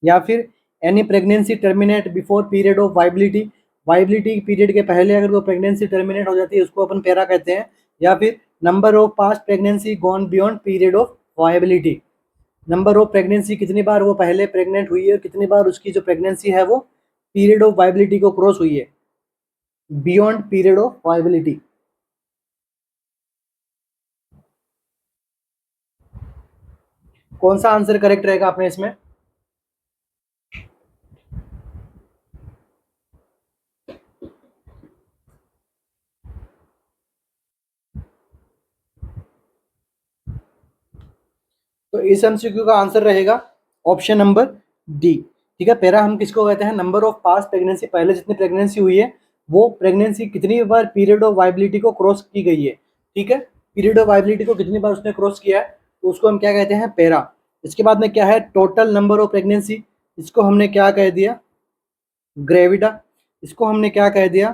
या फिर any pregnancy terminate before period of viability, viability period के पहले अगर वो प्रेगनेंसी टर्मिनेट हो जाती है उसको अपन पैरा कहते हैं। या फिर number of past pregnancy gone beyond period of viability, number of pregnancy कितनी बार वो पहले प्रेग्नेंट हुई है और कितनी बार उसकी जो प्रेगनेंसी है वो पीरियड ऑफ वाइबिलिटी को क्रॉस हुई है, बियॉन्ड पीरियड ऑफ वाइबिलिटी। कौन सा आंसर करेक्ट रहेगा अपने इसमें, तो इस एमसीक्यू का आंसर रहेगा ऑप्शन नंबर डी। ठीक है, पैरा हम किसको कहते हैं, नंबर ऑफ पास्ट प्रेगनेंसी, पहले जितनी प्रेगनेंसी हुई है वो प्रेगनेंसी कितनी बार पीरियड ऑफ वाइबिलिटी को क्रॉस की गई है। ठीक है, पीरियड ऑफ वाइबिलिटी को कितनी बार उसने क्रॉस किया है तो उसको हम क्या कहते हैं, पैरा। इसके बाद में क्या है, टोटल नंबर ऑफ प्रेगनेंसी, इसको हमने क्या कह दिया, ग्रेविडा। इसको हमने क्या कह दिया,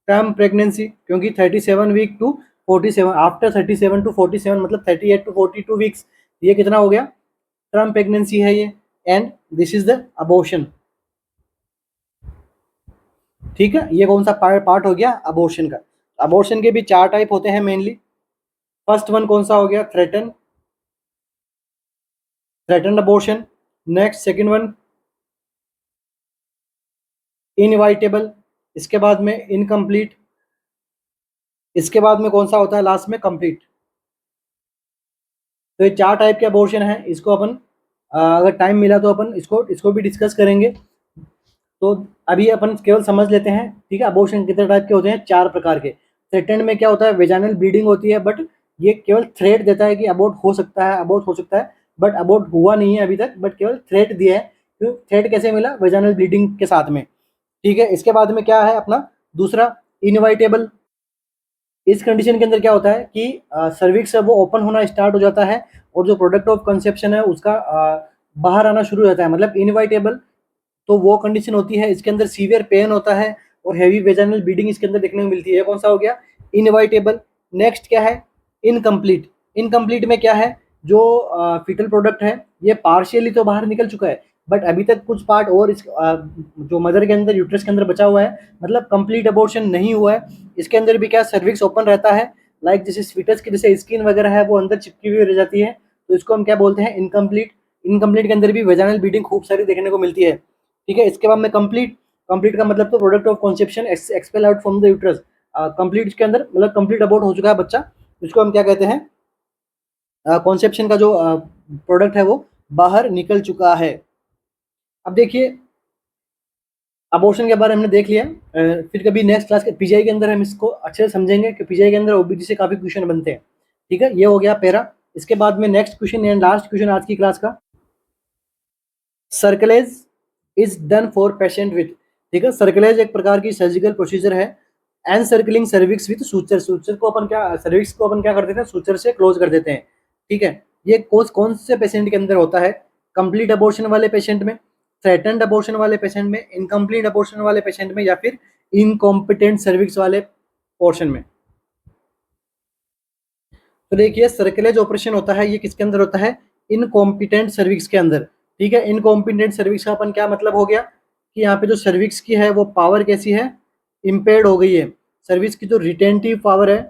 टर्म प्रेगनेंसी, क्योंकि 37 वीक टू 47, आफ्टर 37 टू 47 मतलब 38 टू 42 वीक्स, ये कितना हो गया, टर्म प्रेगनेंसी है ये। And this is the abortion. ठीक है, ये कौन सा पार्ट हो गया, अबॉर्शन का। अबॉर्शन के भी 4 टाइप होते हैं मेनली। फर्स्ट वन कौन सा हो गया, threaten abortion. Next second one inevitable, इसके बाद में इनकम्प्लीट, इसके बाद में कौन सा होता है लास्ट में, कंप्लीट। तो ये 4 टाइप के अबॉर्शन हैं। इसको अपन अगर टाइम मिला तो अपन इसको भी डिस्कस करेंगे। तो अभी अपन केवल समझ लेते हैं। ठीक है, अबॉर्शन कितने टाइप के होते हैं, 4 प्रकार के। थ्रेटेंड में क्या होता है, वेजाइनल ब्लीडिंग होती है, बट ये केवल थ्रेट देता है कि अबॉर्ट हो सकता है, अबॉर्ट हो सकता है, बट अबॉर्ट हुआ नहीं है अभी तक, बट केवल थ्रेट दिया है। तो थ्रेट कैसे मिला, वेजाइनल ब्लीडिंग के साथ में। ठीक है, इसके बाद में क्या है अपना दूसरा, इनवाइटेबल। इस कंडीशन के अंदर क्या होता है कि सर्विक्स है वो ओपन होना स्टार्ट हो जाता है और जो प्रोडक्ट ऑफ कंसेप्शन है उसका बाहर आना शुरू हो जाता है, मतलब इनवाइटेबल। तो वो कंडीशन होती है, इसके अंदर सीवियर पेन होता है और हैवी वेजाइनल ब्लीडिंग इसके अंदर देखने को मिलती है। कौन सा हो गया, इनवाइटेबल। नेक्स्ट क्या है, इनकम्प्लीट। इनकम्प्लीट में क्या है, जो फिटल प्रोडक्ट है ये पार्शियली तो बाहर निकल चुका है, बट अभी तक कुछ पार्ट और इस जो मदर के अंदर, यूट्रस के अंदर बचा हुआ है, मतलब कंप्लीट अबॉर्शन नहीं हुआ है। इसके अंदर भी क्या सर्विक्स ओपन रहता है, लाइक जैसे स्वीटस की जैसे स्किन वगैरह है वो अंदर चिपकी हुई रह जाती है, तो इसको हम क्या बोलते हैं, इनकम्प्लीट। इनकम्प्लीट के अंदर भी वेजाइनल ब्लीडिंग खूब सारी देखने को मिलती है, ठीक है। इसके बाद में कंप्लीट, कंप्लीट का मतलब तो product of conception expel out from the uterus. Complete के अंदर मतलब कंप्लीट अबॉर्ट हो चुका है बच्चा, इसको हम क्या कहते हैं, कॉन्सेप्शन का जो प्रोडक्ट है वो बाहर निकल चुका है। अब देखिए अबॉर्शन के बारे में हमने देख लिया। फिर कभी नेक्स्ट क्लास के पीजीआई के अंदर हम इसको अच्छे से समझेंगे कि पीजीआई के अंदर ओबीजी से काफी क्वेश्चन बनते हैं, ठीक है। ये हो गया पैरा। इसके बाद में next question and last question आज की क्लास का, cerclage is done for patient with, ठीक है। सर्कलेज एक प्रकार की सर्जिकल प्रोसीजर है, encircling cervix with suture. Suture को अपन क्या, सर्विक्स को अपन क्या कर देते हैं, सूचर से क्लोज कर देते हैं, ठीक है। ये कोर्स कौन से पेशेंट के अंदर होता है, कंप्लीट अबॉर्शन वाले पेशेंट में, थ्रेटन्ड अबॉर्शन वाले पेशेंट में, इनकम्प्लीट अबॉर्शन वाले पेशेंट में, या फिर इनकॉम्पिटेंट सर्विक्स वाले पोर्शन में। तो देखिए सर्कलेज ऑपरेशन होता है ये किसके अंदर होता है, इनकॉम्पिटेंट सर्विक्स के अंदर, ठीक है। इनकॉम्पिटेंट सर्विक्स का अपन क्या मतलब हो गया कि यहाँ पे जो सर्विक्स की है वो पावर कैसी है, इम्पेयर्ड हो गई है। सर्विक्स की जो रिटेंटिव पावर है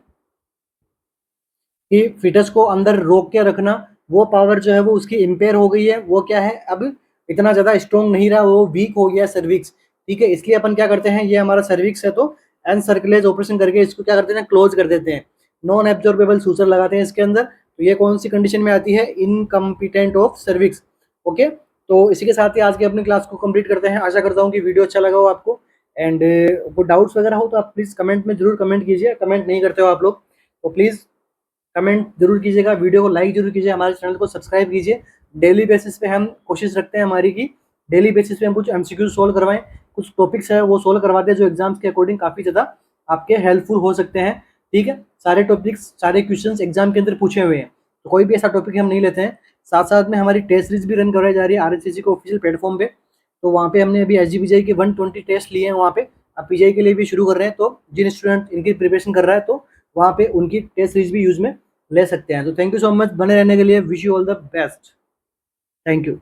कि फिटस को अंदर रोक के रखना, वो पावर जो है वो उसकी इम्पेयर हो गई है, वो क्या है अब इतना ज़्यादा स्ट्रॉन्ग नहीं रहा, वो वीक हो गया सर्विक्स, ठीक है। इसलिए अपन क्या करते हैं, ये हमारा सर्विक्स है तो एनसर्कुलेज ऑपरेशन करके इसको क्या करते हैं, क्लोज कर देते हैं, नॉन एब्जॉर्बेबल सूचर लगाते हैं इसके अंदर। तो ये कौन सी कंडीशन में आती है, इनकम्पिटेंट ऑफ सर्विक्स, ओके। तो इसी के साथ ही आज की अपनी क्लास को कंप्लीट करते हैं। आशा करता हूँ कि वीडियो अच्छा लगा हो आपको, एंड कोई डाउट्स वगैरह हो तो आप प्लीज़ कमेंट में जरूर कमेंट कीजिए। कमेंट नहीं करते हो आप लोग तो प्लीज़ कमेंट जरूर कीजिएगा, वीडियो को लाइक जरूर कीजिए, हमारे चैनल को सब्सक्राइब कीजिए। डेली बेसिस पे हम कोशिश रखते हैं हमारी की डेली बेसिस पे हम कुछ एमसीक्यू सोल्व करवाएं, कुछ टॉपिक्स है वो सोल्व करवाते हैं जो एग्जाम्स के अकॉर्डिंग काफ़ी ज़्यादा आपके हेल्पफुल हो सकते हैं, ठीक है। सारे टॉपिक्स सारे क्वेश्चंस एग्जाम के अंदर पूछे हुए हैं, तो कोई भी ऐसा टॉपिक हम नहीं लेते हैं। साथ साथ में हमारी टेस्ट सीरीज भी रन करवाई जा रही है आरएससीसी के ऑफिशियल प्लेटफॉर्म पे, तो वहाँ पे हमने अभी एसजीपीजीआई के 120 टेस्ट लिए हैं वहाँ पे। अब पीजीआई के लिए भी शुरू कर रहे हैं, तो जिन स्टूडेंट इनकी प्रिपरेशन कर रहा है तो वहाँ पे उनकी टेस्ट सीरीज भी यूज में ले सकते हैं। तो थैंक यू सो मच, बने रहने के लिए, wish you all the best, thank you.